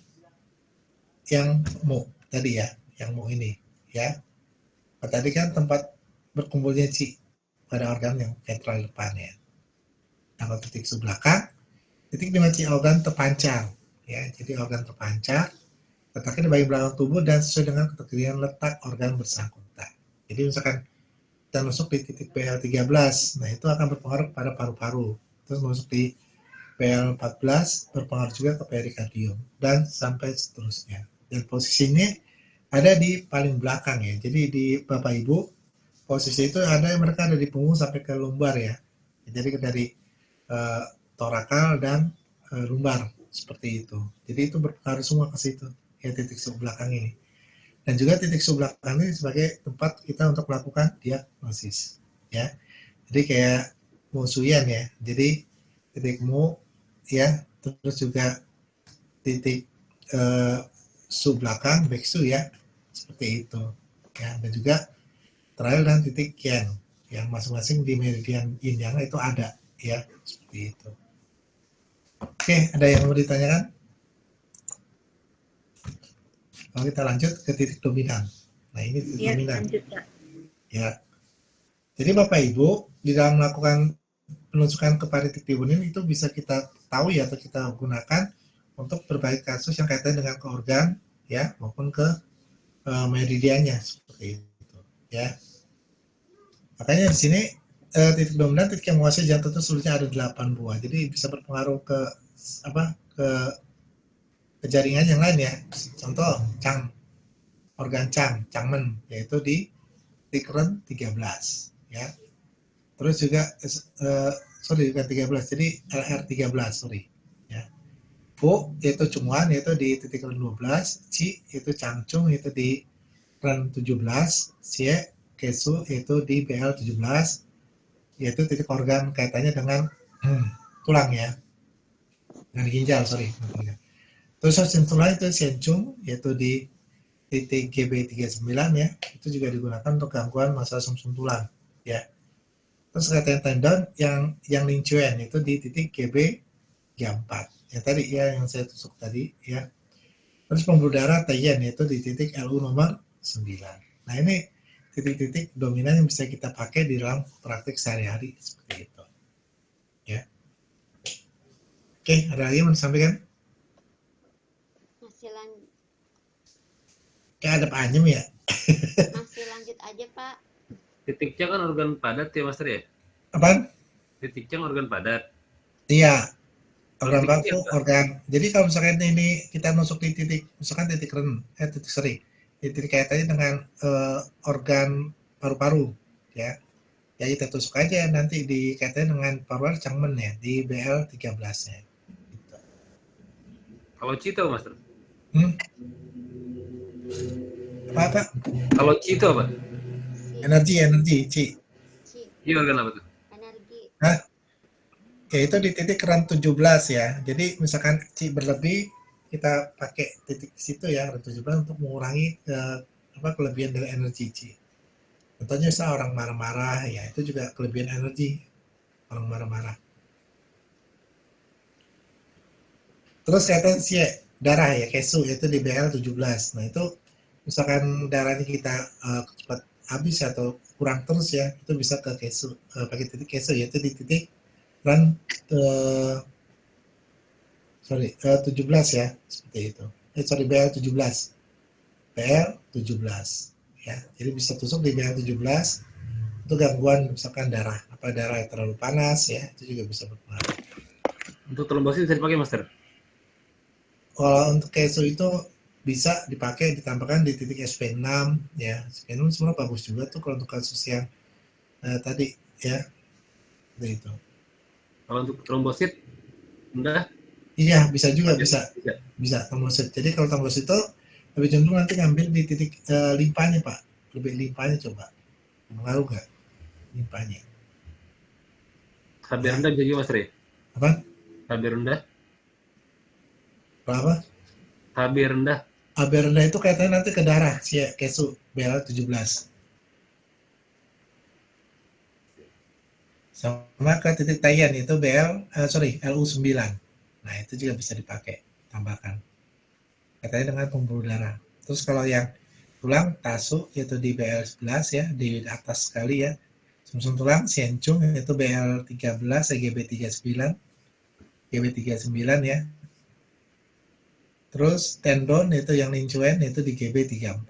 yang mu tadi ya, yang mu ini ya. Tadi kan tempat berkumpulnya ci pada organ yang ventral depan ya. Nah, kalau titik su belakang, titik di mana ci organ terpancar ya. Jadi organ terpancar, letaknya di bagian belakang tubuh dan sesuai dengan ketinggian letak organ bersangkutan. Jadi misalkan kita masuk di titik PL13, nah itu akan berpengaruh pada paru-paru. Terus masuk di PL14 berpengaruh juga ke perikardium dan sampai seterusnya. Dan posisinya ada di paling belakang ya. Jadi di Bapak Ibu posisi itu mereka ada di punggung sampai ke lumbar ya. Jadi dari torakal dan lumbar seperti itu. Jadi itu berpengaruh semua ke situ ya, titik belakang ini. Dan juga titik belakang ini sebagai tempat kita untuk melakukan diagnosis ya. Jadi kayak musuyan ya. Jadi titik mu ya, terus juga titik belakang beksu ya, seperti itu ya. Dan juga terakhir dan titik yen yang masing-masing di meridian yin yang itu ada ya, seperti itu. Oke, ada yang mau ditanyakan? Kalau kita lanjut ke titik dominan. Nah, ini titik dominan.
Lanjut, Pak.
Ya. Jadi Bapak Ibu di dalam melakukan penusukan kepada titik dominan itu bisa kita tahu ya, atau kita gunakan untuk berbagai kasus yang kaitannya dengan ke organ ya, maupun ke meridiannya seperti itu ya. Makanya di sini titik dominan, titik yang menguasai jantung itu seluruhnya ada 8 buah. Jadi bisa berpengaruh ke jaringan yang lain ya. Contoh organ cangmen yaitu di titik ren 13 ya. Terus juga bukan 13, jadi LR13 ya. Fu yaitu cunguan yaitu di titik ren 12, Ci itu cangcung yaitu di ren 17, Sie kesu yaitu di BL 17, yaitu titik organ kaitannya dengan tulang ya, dengan ginjal, sorry. Terus sumsum tulang itu Hsian-chung, yaitu di titik GB39 ya, itu juga digunakan untuk gangguan masalah sumsum tulang ya. Terus kaitan tendon yang Ling Chuen itu di titik GB34 ya tadi ya, yang saya tusuk tadi ya. Terus pembuluh darah Tayen itu di titik LU nomor 9. Nah ini titik-titik dominan yang bisa kita pakai di dalam praktik sehari-hari seperti itu ya. Oke, ada lagi yang mau disampaikan?
Masih lanjut,
Kayak ada Pak Anyem ya.
masih lanjut aja Pak.
Titik C kan organ padat ya Master ya?
Apaan?
Titik C organ padat.
Iya, organ
Titik
batu,
apa?
organ. Jadi kalau misalkan ini kita nusuk di titik, misalkan titik titik kaitannya dengan organ paru-paru, ya. Ya kita tusuk aja nanti di kaitannya dengan paru-paru Changmen ya, di BL13-nya. Gitu.
Kalau C itu apa, Master?
Apa?
Kalau C itu apa?
Energi, Ci.
Iya organ apa tuh?
Energi.
Hah? Ya itu di titik ran 17 ya. Jadi misalkan Ci berlebih, kita pakai titik situ ya, ran 17 untuk mengurangi kelebihan dari energi Ci. Contohnya misalnya orang marah-marah, ya itu juga kelebihan energi orang marah-marah. Terus kaitan si darah ya, kesu itu di BL17. Nah itu misalkan darahnya kita cepat habis atau kurang terus ya, itu bisa ke kesu, pakai titik kesu yaitu di titik ran 17 ya, seperti itu. BL17 ya. Jadi bisa tusuk di BL17 itu gangguan misalkan darah yang terlalu panas ya, itu juga bisa berpengaruh.
Untuk trombosit bisa dipakai Master?
Kalau untuk kesu itu bisa dipakai, ditambahkan di titik SP6 ya. SP6 sebenarnya bagus juga tuh kalau untuk kasus yang tadi ya, seperti itu.
Kalau untuk trombosit udah?
Iya, bisa juga, bisa trombosit. Jadi kalau trombosit itu lebih cenderung nanti ngambil di titik limpanya Pak, lebih limpanya coba, pengaruh nggak limpanya?
HB rendah bisa juga Master ya?
Apa?
HB rendah?
Apa?
HB rendah.
HB rendah itu kaitannya nanti ke darah, si kesu BL17. Sama ke titik Tayen itu LU9. Nah itu juga bisa dipakai, tambahkan. Katanya dengan pembuluh darah. Terus kalau yang tulang tasu itu di BL11 ya, di atas sekali ya. Sumsum tulang Hsian-chung itu BL13, GB39 ya. Terus tendon itu yang Ling Chuen itu di GB34.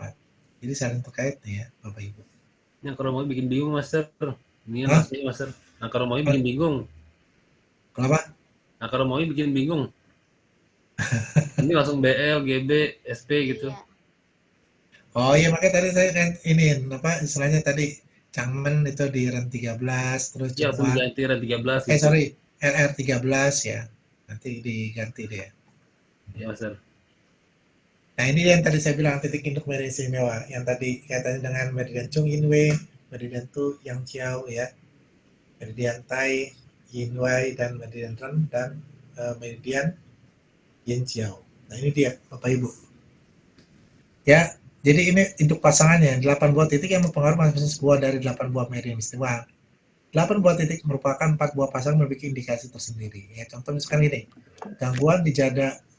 Jadi saling terkait nih ya Bapak Ibu.
Yang kromoid bikin bingung Master. Ini maksudnya Master. Nah kromoid bikin bingung.
Kenapa?
Nah kromoid bikin bingung. Ini langsung BL, GB, SP gitu.
Iya.
Oh iya, makanya tadi saya kan ini istilahnya tadi Changmen itu di ran 13 terus
Ya langsung diganti ran 13 gitu.
LR13 ya. Nanti diganti deh.
Ya Master.
Nah ini yang tadi saya bilang titik induk meridian istimewa, yang tadi kaitannya dengan meridian Chung Yinwei, meridian Tu Yang Chiao ya, meridian Tai Yinwei dan meridian Ren dan meridian Yin Chiao. Nah ini dia Bapak Ibu. Ya, jadi ini induk pasangannya 8 buah titik yang mempengaruhi masing-masing sebuah dari 8 buah meridian istimewa. 8 buah titik merupakan 4 buah pasangan memiliki indikasi tersendiri. Ya, contoh misalkan ini, gangguan di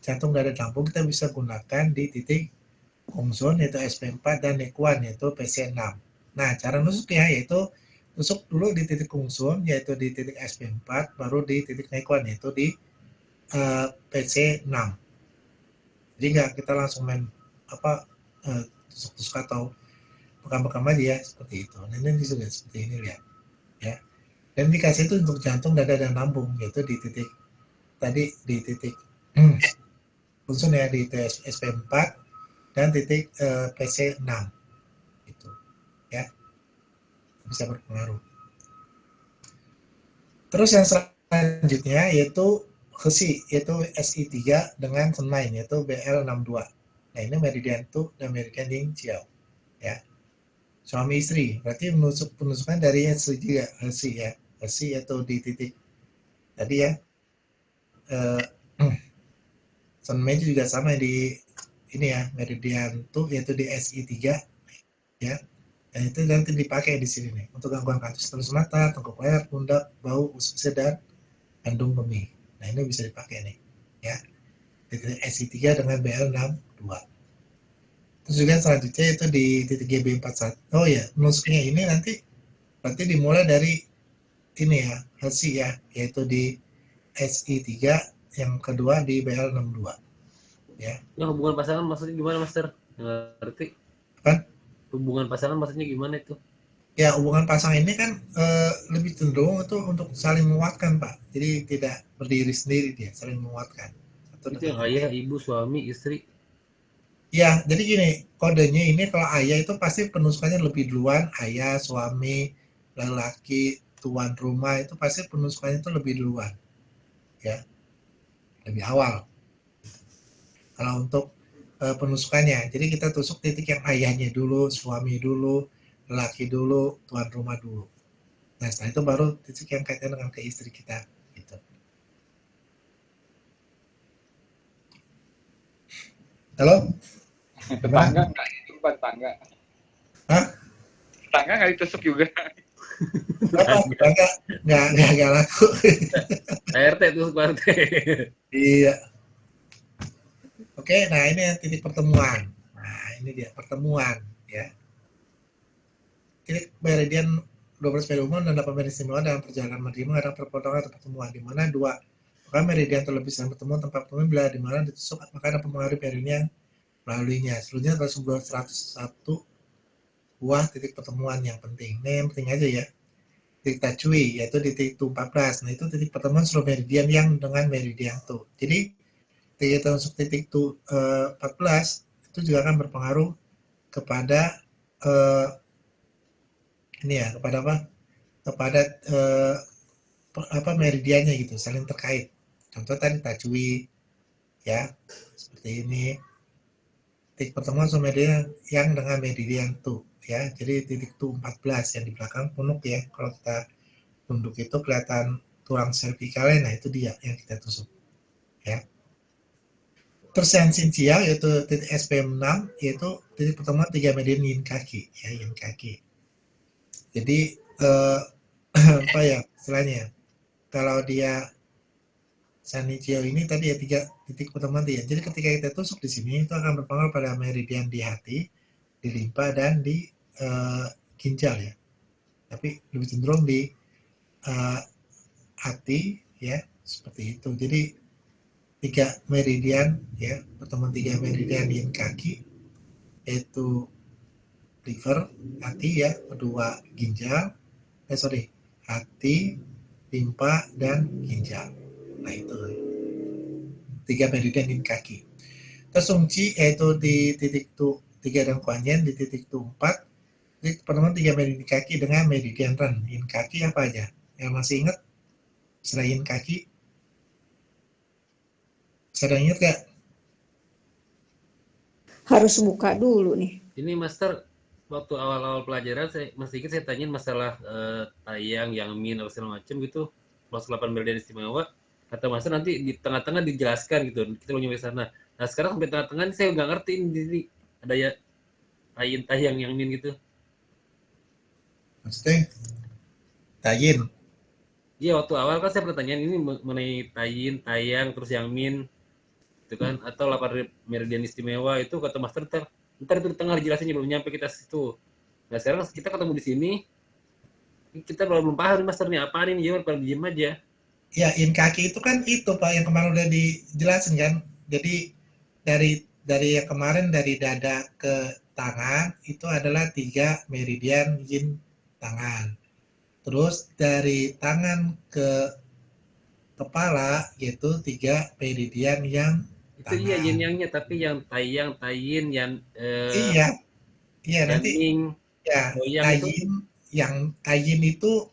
jantung dada lambung kita bisa gunakan di titik Kongsun yaitu SP4 dan Nekuan yaitu PC6. Nah, cara nusuknya yaitu tusuk dulu di titik Kongsun yaitu di titik SP4, baru di titik Nekuan yaitu di PC6. Jadi nggak kita langsung main tusuk-tusuk atau bekam-bekam aja ya, seperti itu. Nah, ini juga seperti ini lihat ya. Dan indikasi itu untuk jantung, dada dan lambung yaitu di titik tadi di titik Kongsun ya, di SP4 dan titik PC6 itu ya, bisa berpengaruh. Terus yang selanjutnya yaitu Hesi yaitu SI3 dengan Senmain yaitu BL62. Nah ini meridian Tu dan meridian Yin Chiao ya, suami istri berarti penusukan dari Hesi ya, Hesi atau di titik tadi ya. Sunmei juga sama di ini ya, meridian tuh yaitu di SI3 ya. Dan itu nanti dipakai di sini nih untuk gangguan kantus terus mata, tengkuk leher, pundak, bau, usus dan kandung kemih. Nah ini bisa dipakai nih ya. Titik SI3 dengan BL62. Terus juga selanjutnya itu di titik GB41. Oh ya, nusuknya ini nanti berarti dimulai dari ini ya, Hesi ya, yaitu di SI3, yang kedua di BL62. Ya.
Nah, hubungan pasangan maksudnya gimana, Master? Nggak ngerti.
Kan?
Hubungan pasangan maksudnya gimana itu?
Ya, hubungan pasangan ini kan lebih cenderung itu untuk saling menguatkan, Pak. Jadi tidak berdiri sendiri dia, saling menguatkan.
Itu yang ayah, ibu, suami, istri.
Ya, jadi gini, kodenya ini kalau ayah itu pasti penusukannya lebih duluan, ayah, suami, lelaki, tuan rumah itu pasti penusukannya itu lebih duluan. Ya. Lebih awal. Kalau untuk penusukannya, jadi kita tusuk titik yang ayahnya dulu, suami dulu, lelaki dulu, tuan rumah dulu. Nah, setelah itu baru titik yang kaitan dengan ke istri kita. Gitu. Halo?
Tetangga nggak itu, Pak, tetangga.
Hah?
Tetangga nggak ditusuk juga.
Apa? Tetangga nggak laku.
RT tusuk RT.
Iya. Oke, nah ini titik pertemuan. Nah, ini dia pertemuan ya. Titik meridian 12 meridian umum dan 8 meridian istimewa dalam perjalanan menerima ada perpotongan atau pertemuan di mana dua meridian terlebih sering bertemu tempat pertemuan bila di mana ditusuk maka ada pengaruh meridian melaluinya. Selanjutnya terus 101 buah titik pertemuan yang penting. Ini yang penting aja ya. Titik Tachui yaitu di titik 14. Nah, itu titik pertemuan seluruh meridian yang dengan meridian tuh. Jadi kita masuk titik 14 itu juga akan berpengaruh kepada ini ya, kepada apa? Kepada meridiannya gitu, saling terkait. Contoh tadi Tachui ya, seperti ini. Titik pertemuan sama meridian yang dengan meridian tuh ya. Jadi titik 14 yang di belakang punuk ya. Kalau kita tunduk itu kelihatan tulang cervicalnya, nah itu dia yang kita tusuk ya. Terus yang Xinjiang yaitu titik SPM6 yaitu titik pertemuan 3 meridian yin kaki ya, yin kaki. Jadi apa ya istilahnya? Kalau dia Sanijio ini tadi ya 3 titik pertemuan dia. Jadi ketika kita tusuk di sini itu akan berpengaruh pada meridian di hati, di limpa dan di ginjal ya. Tapi lebih cenderung di hati ya seperti itu. Jadi 3 meridian ya, pertemuan 3 meridian yin kaki yaitu liver, hati ya, kedua ginjal, hati, limpa dan ginjal. Nah itu 3 meridian yin kaki. Terus Sungci yaitu di titik 3 dan Kuanyin di titik 4, jadi pertemuan 3 meridian kaki dengan meridian Ren. Yin kaki apa aja? Yang masih ingat selain kaki? Sedang ingat gak?
Harus buka dulu nih.
Ini Master, waktu awal-awal pelajaran saya masih ingat saya tanyain masalah tayang, yang min, atau segala macam gitu. Masuk 8 meridian istimewa. Kata Master nanti di tengah-tengah dijelaskan gitu. Kita mau nyampe sana. Nah sekarang sampai tengah-tengah ini saya nggak ngerti ini ada ya tayang yang min gitu.
Maksudnya tayin.
Iya, waktu awal kan saya pertanyaan ini mengenai tayang, terus yang min, itu kan, atau 8 meridian istimewa itu kata Master ntar itu di tengah dijelasinnya belum nyampe kita situ. Nah sekarang kita ketemu di sini, kita belum paham nih Master nih apa nih, jangan pada diem aja.
Ya, yin kaki itu kan itu Pak yang kemarin udah dijelasin kan. Jadi dari yang kemarin dari dada ke tangan itu adalah 3 meridian yin tangan. Terus dari tangan ke kepala yaitu 3 meridian yang
itu iya yin yangnya, tapi yang tayang, tayin, yang
iya nanti
ming,
ya
tayin itu.
yang tayin itu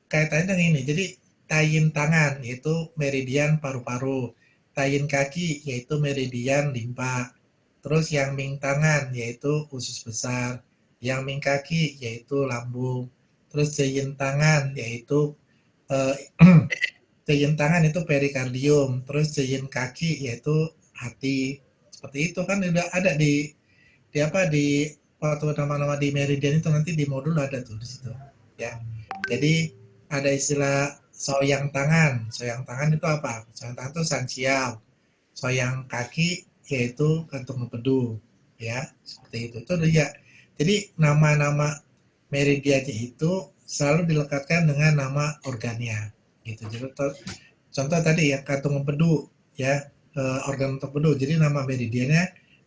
kaitannya dengan ini. Jadi tayin tangan yaitu meridian paru-paru, tayin kaki yaitu meridian limpa. Terus yang ming tangan yaitu usus besar, yang ming kaki yaitu lambung. Terus jayin tangan yaitu eh, jain tangan itu perikardium, terus jain kaki yaitu hati. Seperti itu kan udah ada di apa di waktu nama-nama di meridian itu nanti di modul ada tuh di situ. Ya. Jadi ada istilah soyang tangan. Soyang tangan itu apa? Soyang tangan itu sansial. Soyang kaki yaitu kantung empedu. Ya, seperti itu. Itu dia. Jadi nama-nama meridiannya itu selalu dilekatkan dengan nama organnya. Gitu. Jadi contoh tadi ya kantung empedu ya, organ empedu. Jadi nama meridiannya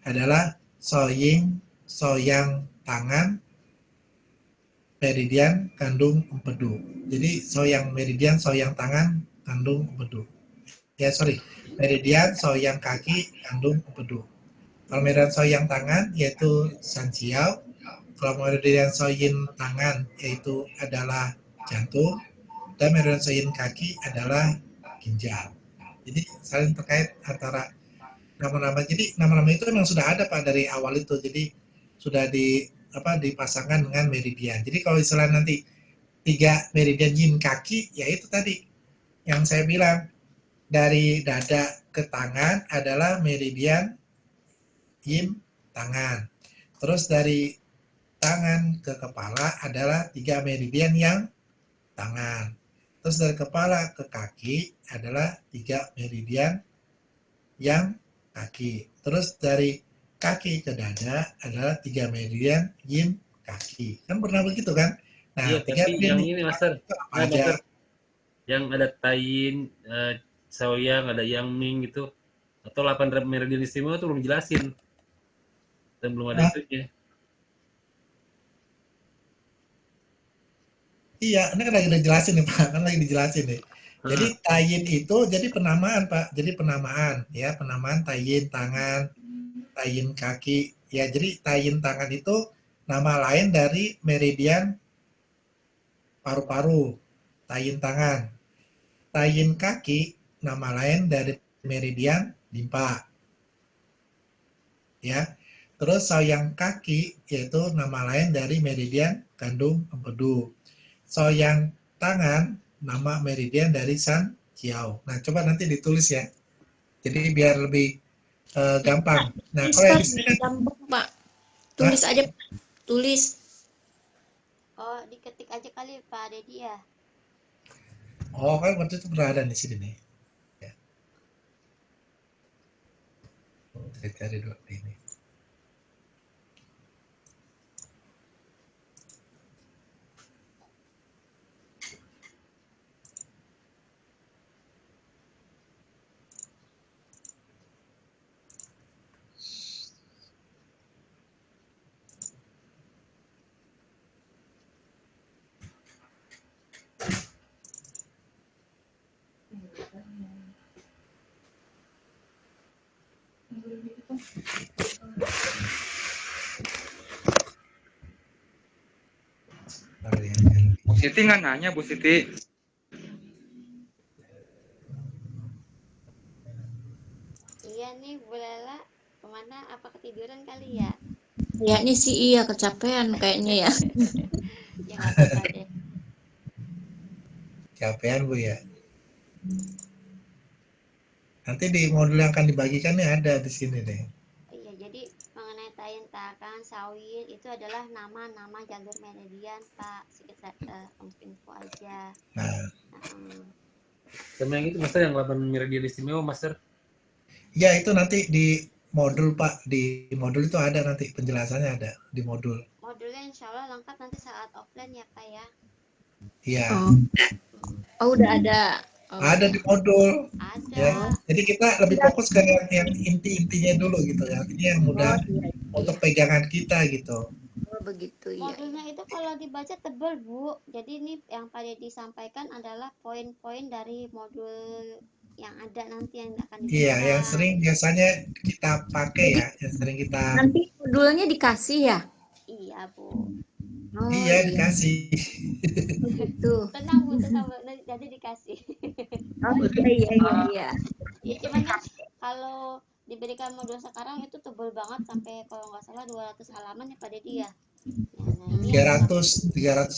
adalah soyang tangan meridian kandung empedu. Jadi meridian soyang tangan kandung empedu. Ya sorry, meridian soyang kaki kandung empedu. Kalau meridian soyang tangan yaitu sansial. Kalau meridian soyin tangan yaitu adalah jantung. Dan meridian soyin kaki adalah ginjal. Jadi saling terkait antara nama-nama. Jadi nama-nama itu memang sudah ada Pak dari awal itu. Jadi sudah dipasangkan dengan meridian. Jadi kalau istilah nanti 3 meridian yin kaki, ya itu tadi yang saya bilang dari dada ke tangan adalah meridian yin tangan. Terus dari tangan ke kepala adalah 3 meridian yang tangan. Terus dari kepala ke kaki adalah 3 meridian yang kaki. Terus dari kaki ke dada adalah 3 meridian yin kaki. Kan pernah begitu kan? Nah,
Iya,
3
tapi yang
meridian
ini Master,
apa aja?
yang ada Taiyin, Saoyang, ada Yang Ming gitu, atau 8 meridian istimewa itu belum jelasin. Dan belum ada itunya.
Iya, ini kan lagi dijelasin nih Pak, kan lagi dijelasin nih. Jadi Taiyin itu jadi penamaan Pak, jadi penamaan ya, penamaan Taiyin tangan, Taiyin kaki. Ya, jadi Taiyin tangan itu nama lain dari meridian paru-paru, Taiyin tangan. Taiyin kaki nama lain dari meridian limpa. Ya. Terus soyang kaki yaitu nama lain dari meridian kandung empedu. Soyang tangan nama meridian dari San Jiao. Nah, coba nanti ditulis ya. Jadi biar lebih gampang. Nah, kalau yang di sini kan
gampang, Pak. Tulis aja, tulis.
Oh, diketik aja kali Pak Dedi ya.
Oh, kan waktu itu pernah ada di sini nih. Ya. Saya cari dulu ini.
Bu Siti nggak nanya, Bu Siti.
Iya nih Bu Lela, kemana? Apa ketiduran kali ya?
Ya ini sih iya kecapean kayaknya ya.
Ya nggak apa-apa deh.
Capean Bu ya. Nanti di modul yang akan dibagikan nih ada di sini deh.
Iya, jadi mengenai Taiyin tangan, Saoyin itu adalah nama-nama jalur meridian Pak. Sekitar info aja.
Nah,
Sama yang itu Master, yang 8 meridian istimewa Master.
ya itu nanti di modul Pak, di modul itu ada nanti penjelasannya ada di modul.
Modulnya insya Allah lengkap nanti saat offline ya Pak ya.
Iya.
Oh udah ada. Oh.
Ada di modul.
Ada.
Ya. Jadi kita lebih fokus ke yang inti-intinya dulu gitu ya. Ini yang mudah untuk pegangan kita gitu.
Oh begitu ya.
Modulnya itu kalau dibaca tebal Bu. Jadi ini yang Pak Dedi sampaikan adalah poin-poin dari modul yang ada nanti yang akan diberikan.
Iya, yang sering biasanya kita pakai ya, yang sering kita.
Nanti modulnya dikasih ya?
Iya Bu.
Oh,
iya dikasih.
Gitu.
Tenang Bu, tenang Bu. Jadi dikasih.
Oh iya.
Ya cuman kan kalau diberikan modul sekarang itu tebal banget sampai kalau nggak salah 200 halaman ya Pak Dedi ya. Nah, ini
300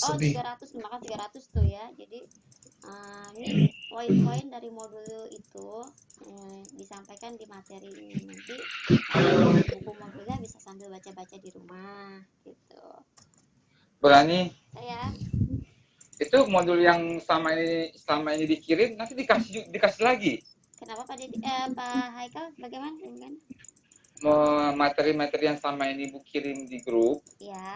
oh,
lebih.
300 maka 300 tuh ya. Jadi Ini poin-poin dari modul itu disampaikan di materi ini. Nanti buku modulnya bisa sambil baca-baca di rumah gitu.
Berani
Saya
itu modul yang selama ini dikirim nanti dikasih lagi.
kenapa Pak Dedi, Pak Haikal bagaimana dengan
Materi-materi yang selama ini Bu kirim di grup
ya?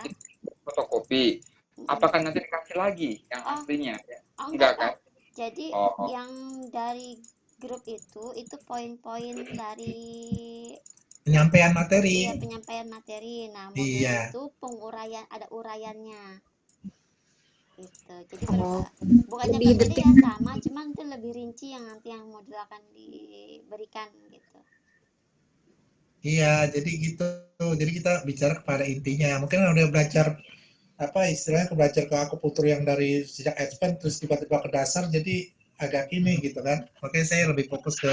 fotokopi, apakah nanti dikasih lagi yang
Oh.
aslinya?
Oh
Enggak
enggak
kan?
Pak. Jadi
Oh.
yang dari grup itu poin-poin dari
Penyampaian materi.
ya, penyampaian materi. Nah, modul
Iya.
itu penguraian, ada uraiannya. Gitu. Jadi
Oh,
bukannya
lebih
berbeda
detail.
ya, sama, cuman itu lebih rinci yang nanti yang modul akan diberikan gitu.
Iya, jadi gitu. Jadi kita bicara kepada intinya. Mungkin udah belajar apa istilahnya belajar ke akupunktur yang dari sejak advance terus tiba-tiba ke dasar, jadi agak ini gitu kan. Makanya saya lebih fokus ke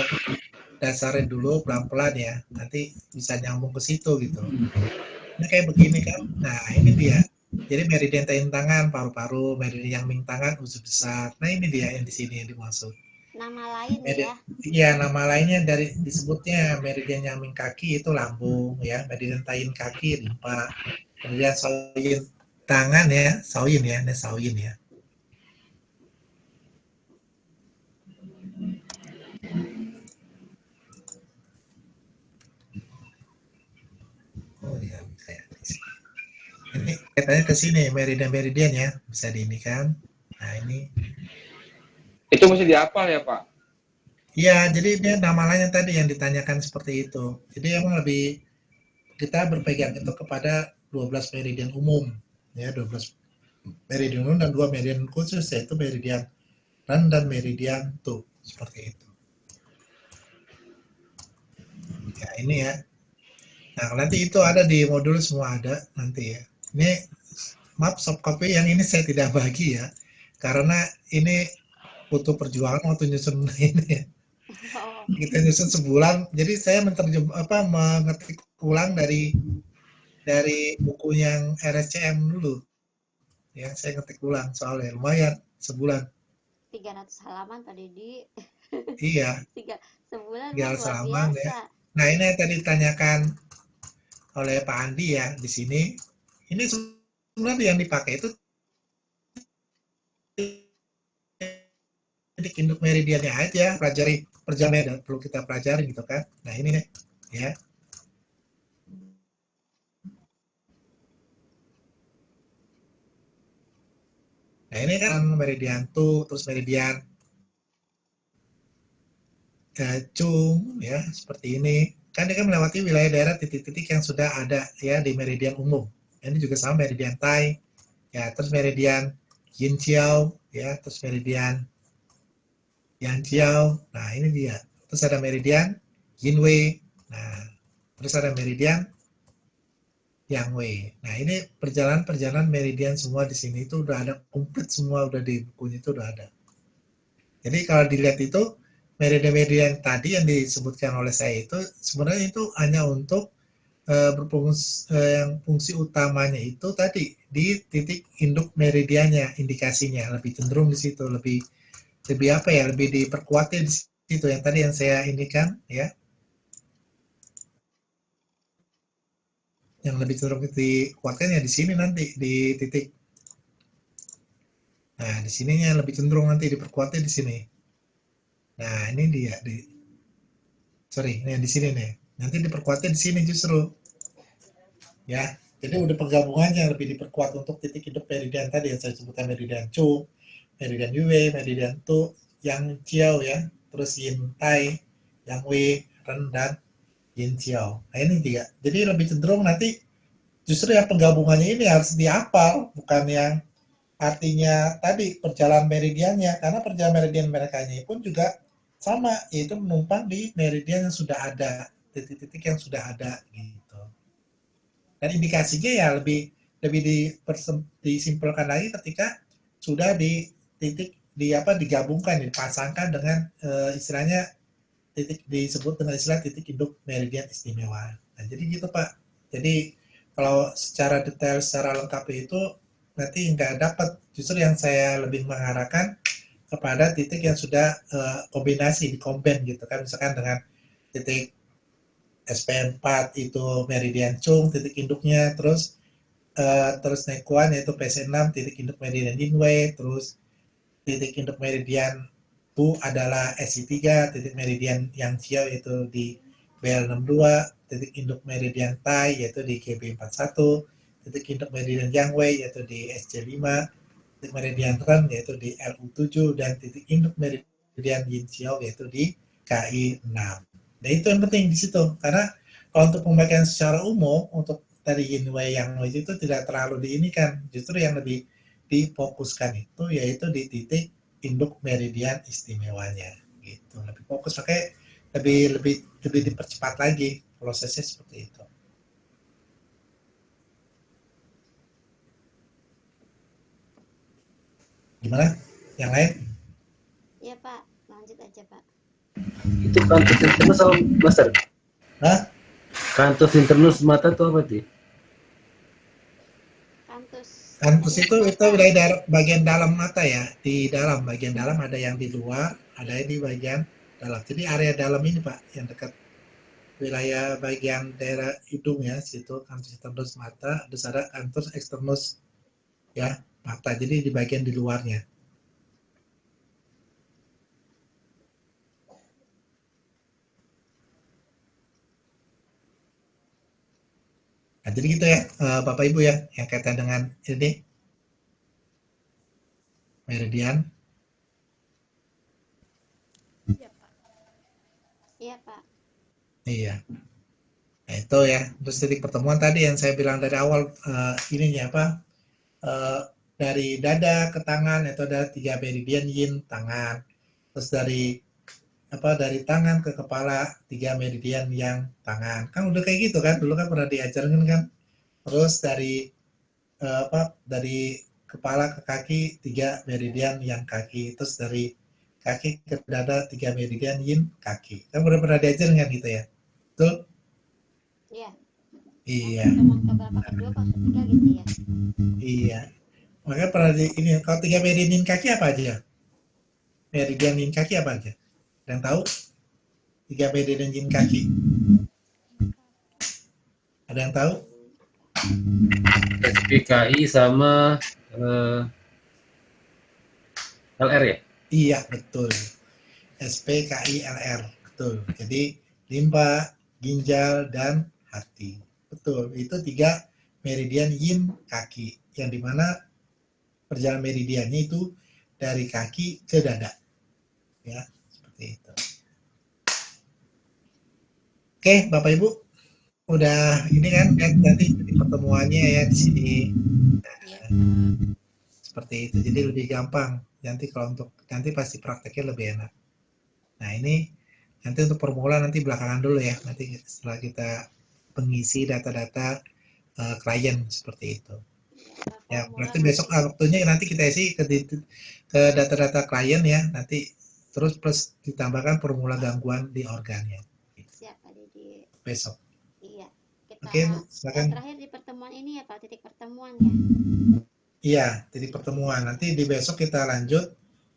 dasarnya dulu pelan-pelan ya. Nanti bisa nyambung ke situ gitu. Ini kayak begini kan. Nah, ini dia. Jadi meridian tayin tangan, paru-paru, meridian yang ming tangan, usus besar. Nah, ini dia yang di sini yang dimaksud.
Nama lain
Meridian,
ya.
iya, nama lainnya dari disebutnya meridian nyaming kaki itu lambung ya, meridian tayin kaki limpa, meridian soyin tangan ya, soyin ya, ini soyin ya. Oh ya, bisa ya. Ini katanya ke sini meridian ya, bisa di ini kan. Nah, ini.
Itu mesti dihafal ya, Pak?
Iya, jadi dia nama lainnya tadi yang ditanyakan seperti itu. Jadi emang lebih kita berpegang itu kepada 12 meridian umum ya, 12 meridian umum dan 2 meridian khusus, yaitu meridian Ren dan meridian Tu, seperti itu. Ya, ini ya. Nah, nanti itu ada di modul semua ada nanti ya. Ini maaf soft copy yang ini saya tidak bagi ya, karena ini butuh perjuangan waktu nyusun ini ya. Kita nyusun sebulan, jadi saya mengetik ulang dari buku yang RSCM dulu. Ya, saya ngetik ulang soalnya lumayan sebulan.
300 halaman Pak Dedi.
Iya.
Sebulan
Luar
halaman
biasa.
ya.
Nah, ini yang tadi ditanyakan oleh Pak Andi ya di sini. Ini sebenarnya yang dipakai itu titik induk meridiannya aja, pelajari perjalanan perlu kita pelajari gitu kan. Nah, ini nih ya. Nah, ini kan meridian Tu, terus meridian Cung ya, seperti ini. Kan dia kan melewati wilayah daerah titik-titik yang sudah ada ya di meridian umum. Ini juga sama meridian Tai, ya, terus meridian Yin Chiao, ya, terus meridian Yang Chiao. Nah, ini dia. Terus ada meridian Yin Wei. Nah, terus ada meridian Yang Wei. Nah, ini perjalanan meridian semua di sini itu udah ada komplit semua, udah di bukunya itu udah ada. Jadi kalau dilihat itu meridian-meridian tadi yang disebutkan oleh saya itu sebenarnya itu hanya untuk yang fungsi utamanya itu tadi di titik induk meridiannya, indikasinya lebih cenderung di situ, lebih apa ya, lebih diperkuatnya di situ yang tadi yang saya indikan ya, yang lebih cenderung dikuatkan ya di sini nanti di titik. Nah, di sininya lebih cenderung nanti diperkuatnya di sini. Nah, ini dia di sini nih. Nanti diperkuatnya di sini justru. Ya, jadi udah penggabungannya lebih diperkuat untuk titik induk meridian tadi yang saya sebutkan, meridian Cung, meridian Yue, meridian Tu, Yang Chiao ya, terus Yin Tai, Yang Wei, Ren, dan Yin Chiao. Nah, ini tiga. Jadi lebih cenderung nanti justru yang penggabungannya ini harus dihafal, bukan yang artinya tadi perjalanan meridiannya, karena perjalanan meridian mereka pun juga sama, yaitu menumpang di meridian yang sudah ada, titik-titik yang sudah ada gitu. Dan indikasinya ya lebih disimpulkan lagi ketika sudah di titik digabungkan, dipasangkan dengan istilahnya titik disebut dengan istilah titik induk meridian istimewa. Nah, jadi gitu Pak. Jadi kalau secara detail, secara lengkap itu nanti nggak dapat. Justru yang saya lebih mengarahkan kepada titik yang sudah kombinasi, dikombin gitu kan, misalkan dengan titik SP4 itu meridian Chung titik induknya, terus Nekuan yaitu PC6 titik induk meridian Yinwei, terus titik induk meridian Bu adalah SI3 titik meridian Yangqiao yaitu di BL62, titik induk meridian Tai yaitu di GB41, titik induk meridian Yangwei yaitu di SC5, titik meridian Ren yaitu di LU7, dan titik induk meridian Yinqiao yaitu di KI6. Nah itu yang penting di situ, karena kalau untuk pemakaian secara umum untuk dari Yinwei Yangwei itu tidak terlalu diinikan, justru yang lebih difokuskan itu yaitu di titik induk meridian istimewanya gitu, lebih fokus, pakai lebih dipercepat lagi prosesnya seperti itu. Gimana? Yang lain?
Iya Pak, lanjut aja Pak.
Itu kantus internus sama master?
Hah?
Kantus internus mata itu apa sih?
Kantus itu wilayah bagian dalam mata ya, di dalam bagian dalam, ada yang di luar, ada yang di bagian dalam. Jadi area dalam ini Pak, yang dekat wilayah bagian daerah hidung ya, situ kantus internus mata, terus ada kantus eksternus ya mata, jadi di bagian di luarnya. Nah, jadi gitu ya Bapak Ibu ya, yang kaitan dengan ini meridian.
Iya Pak.
Iya Pak.
Iya. Nah itu ya, terus titik pertemuan tadi yang saya bilang dari awal, ininya apa, dari dada ke tangan itu ada 3 meridian yin tangan, terus dari tangan ke kepala 3 meridian yang tangan, kan udah kayak gitu kan, dulu kan pernah diajarkan kan. Terus dari dari kepala ke kaki 3 meridian yang kaki, terus dari kaki ke dada 3 meridian yin kaki, kan udah pernah diajarkan kan gitu ya, betul?
Iya.
Iya.
Pertemuan keberapa, kedua atau ketiga gitu ya?
Iya. Makanya pernah ini, kalau 3 meridian yin kaki apa aja? Meridian yin kaki apa aja? Dan tahu 3 meridian yin kaki? Ada yang tahu?
SPKI sama LR ya?
Iya, betul. SPKI LR, betul. Jadi limpa, ginjal, dan hati. Betul, itu 3 meridian yin kaki, yang dimana perjalanan meridiannya itu dari kaki ke dada. Ya, seperti itu. Oke, Bapak Ibu, udah ini kan nanti pertemuannya ya di sini. Seperti itu, jadi lebih gampang. Nanti kalau untuk nanti pasti prakteknya lebih enak. Nah ini nanti untuk formula nanti belakangan dulu ya. Nanti setelah kita mengisi data-data klien seperti itu. Ya berarti besok waktunya nanti kita isi ke data-data klien ya. Nanti terus plus ditambahkan formula gangguan di organnya.
Siap Pak Dedi.
Besok.
Iya. Kita
Oke, Bu, silakan.
terakhir di pertemuan ini ya Pak, titik pertemuan ya.
Iya, titik pertemuan. Nanti di besok kita lanjut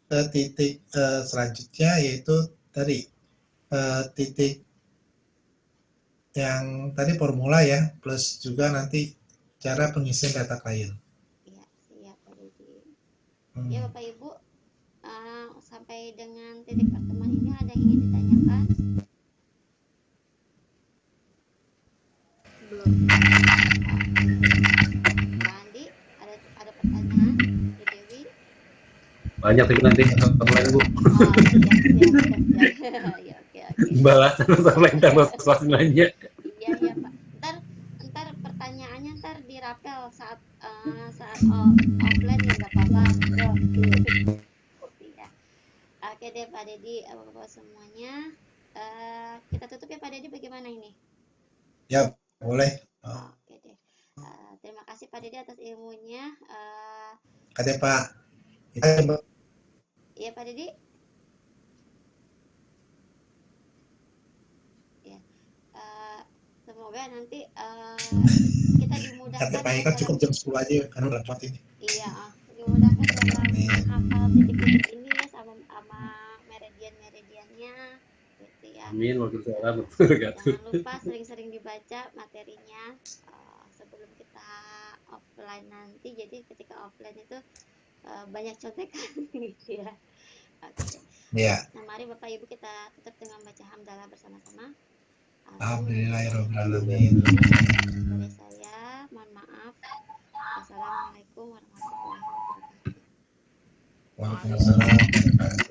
ke titik selanjutnya, yaitu tadi titik yang tadi formula ya, plus juga nanti cara pengisian data klien.
Iya, siap Pak Dedi. Ya Bapak Ibu, sampai dengan titik pertemuan ini ada yang ingin ditanyakan?
Belum.
Mbak Andi, ada pertanyaan? Bu Dewi?
Banyak tapi nanti lain Bu.
Oh, siap. Ya, oke.
Balasan lain terus nanya.
Iya Pak. Ntar pertanyaannya di rapel saat offline ya nggak apa-apa. Ya. Oke deh Pak Dedi, Bapak semuanya. Kita tutup ya Pak Dedi, bagaimana ini?
Ya, boleh.
Oke deh. Terima kasih Pak Dedi atas ilmunya.
Kata Pak.
Iya Pak Dedi. Ya. Semoga nanti kita dimudahkan.
Kata Pak Eka cukup jam 10 aja karena repot ini.
Iya, dimudahkan dalam menghafal titik-titik ini ya sama
Amin. Waalaikumsalam warahmatullahi wabarakatuh.
Jangan lupa sering-sering dibaca materinya sebelum kita offline nanti. Jadi ketika offline itu banyak contekan gitu ya. Oke.
Ya.
Nah, mari Bapak Ibu kita tutup dengan baca hamdalah bersama-sama.
Alhamdulillahirobbilalamin.
Dari saya, mohon maaf. Wassalamualaikum warahmatullahi wabarakatuh.
Waalaikumsalam.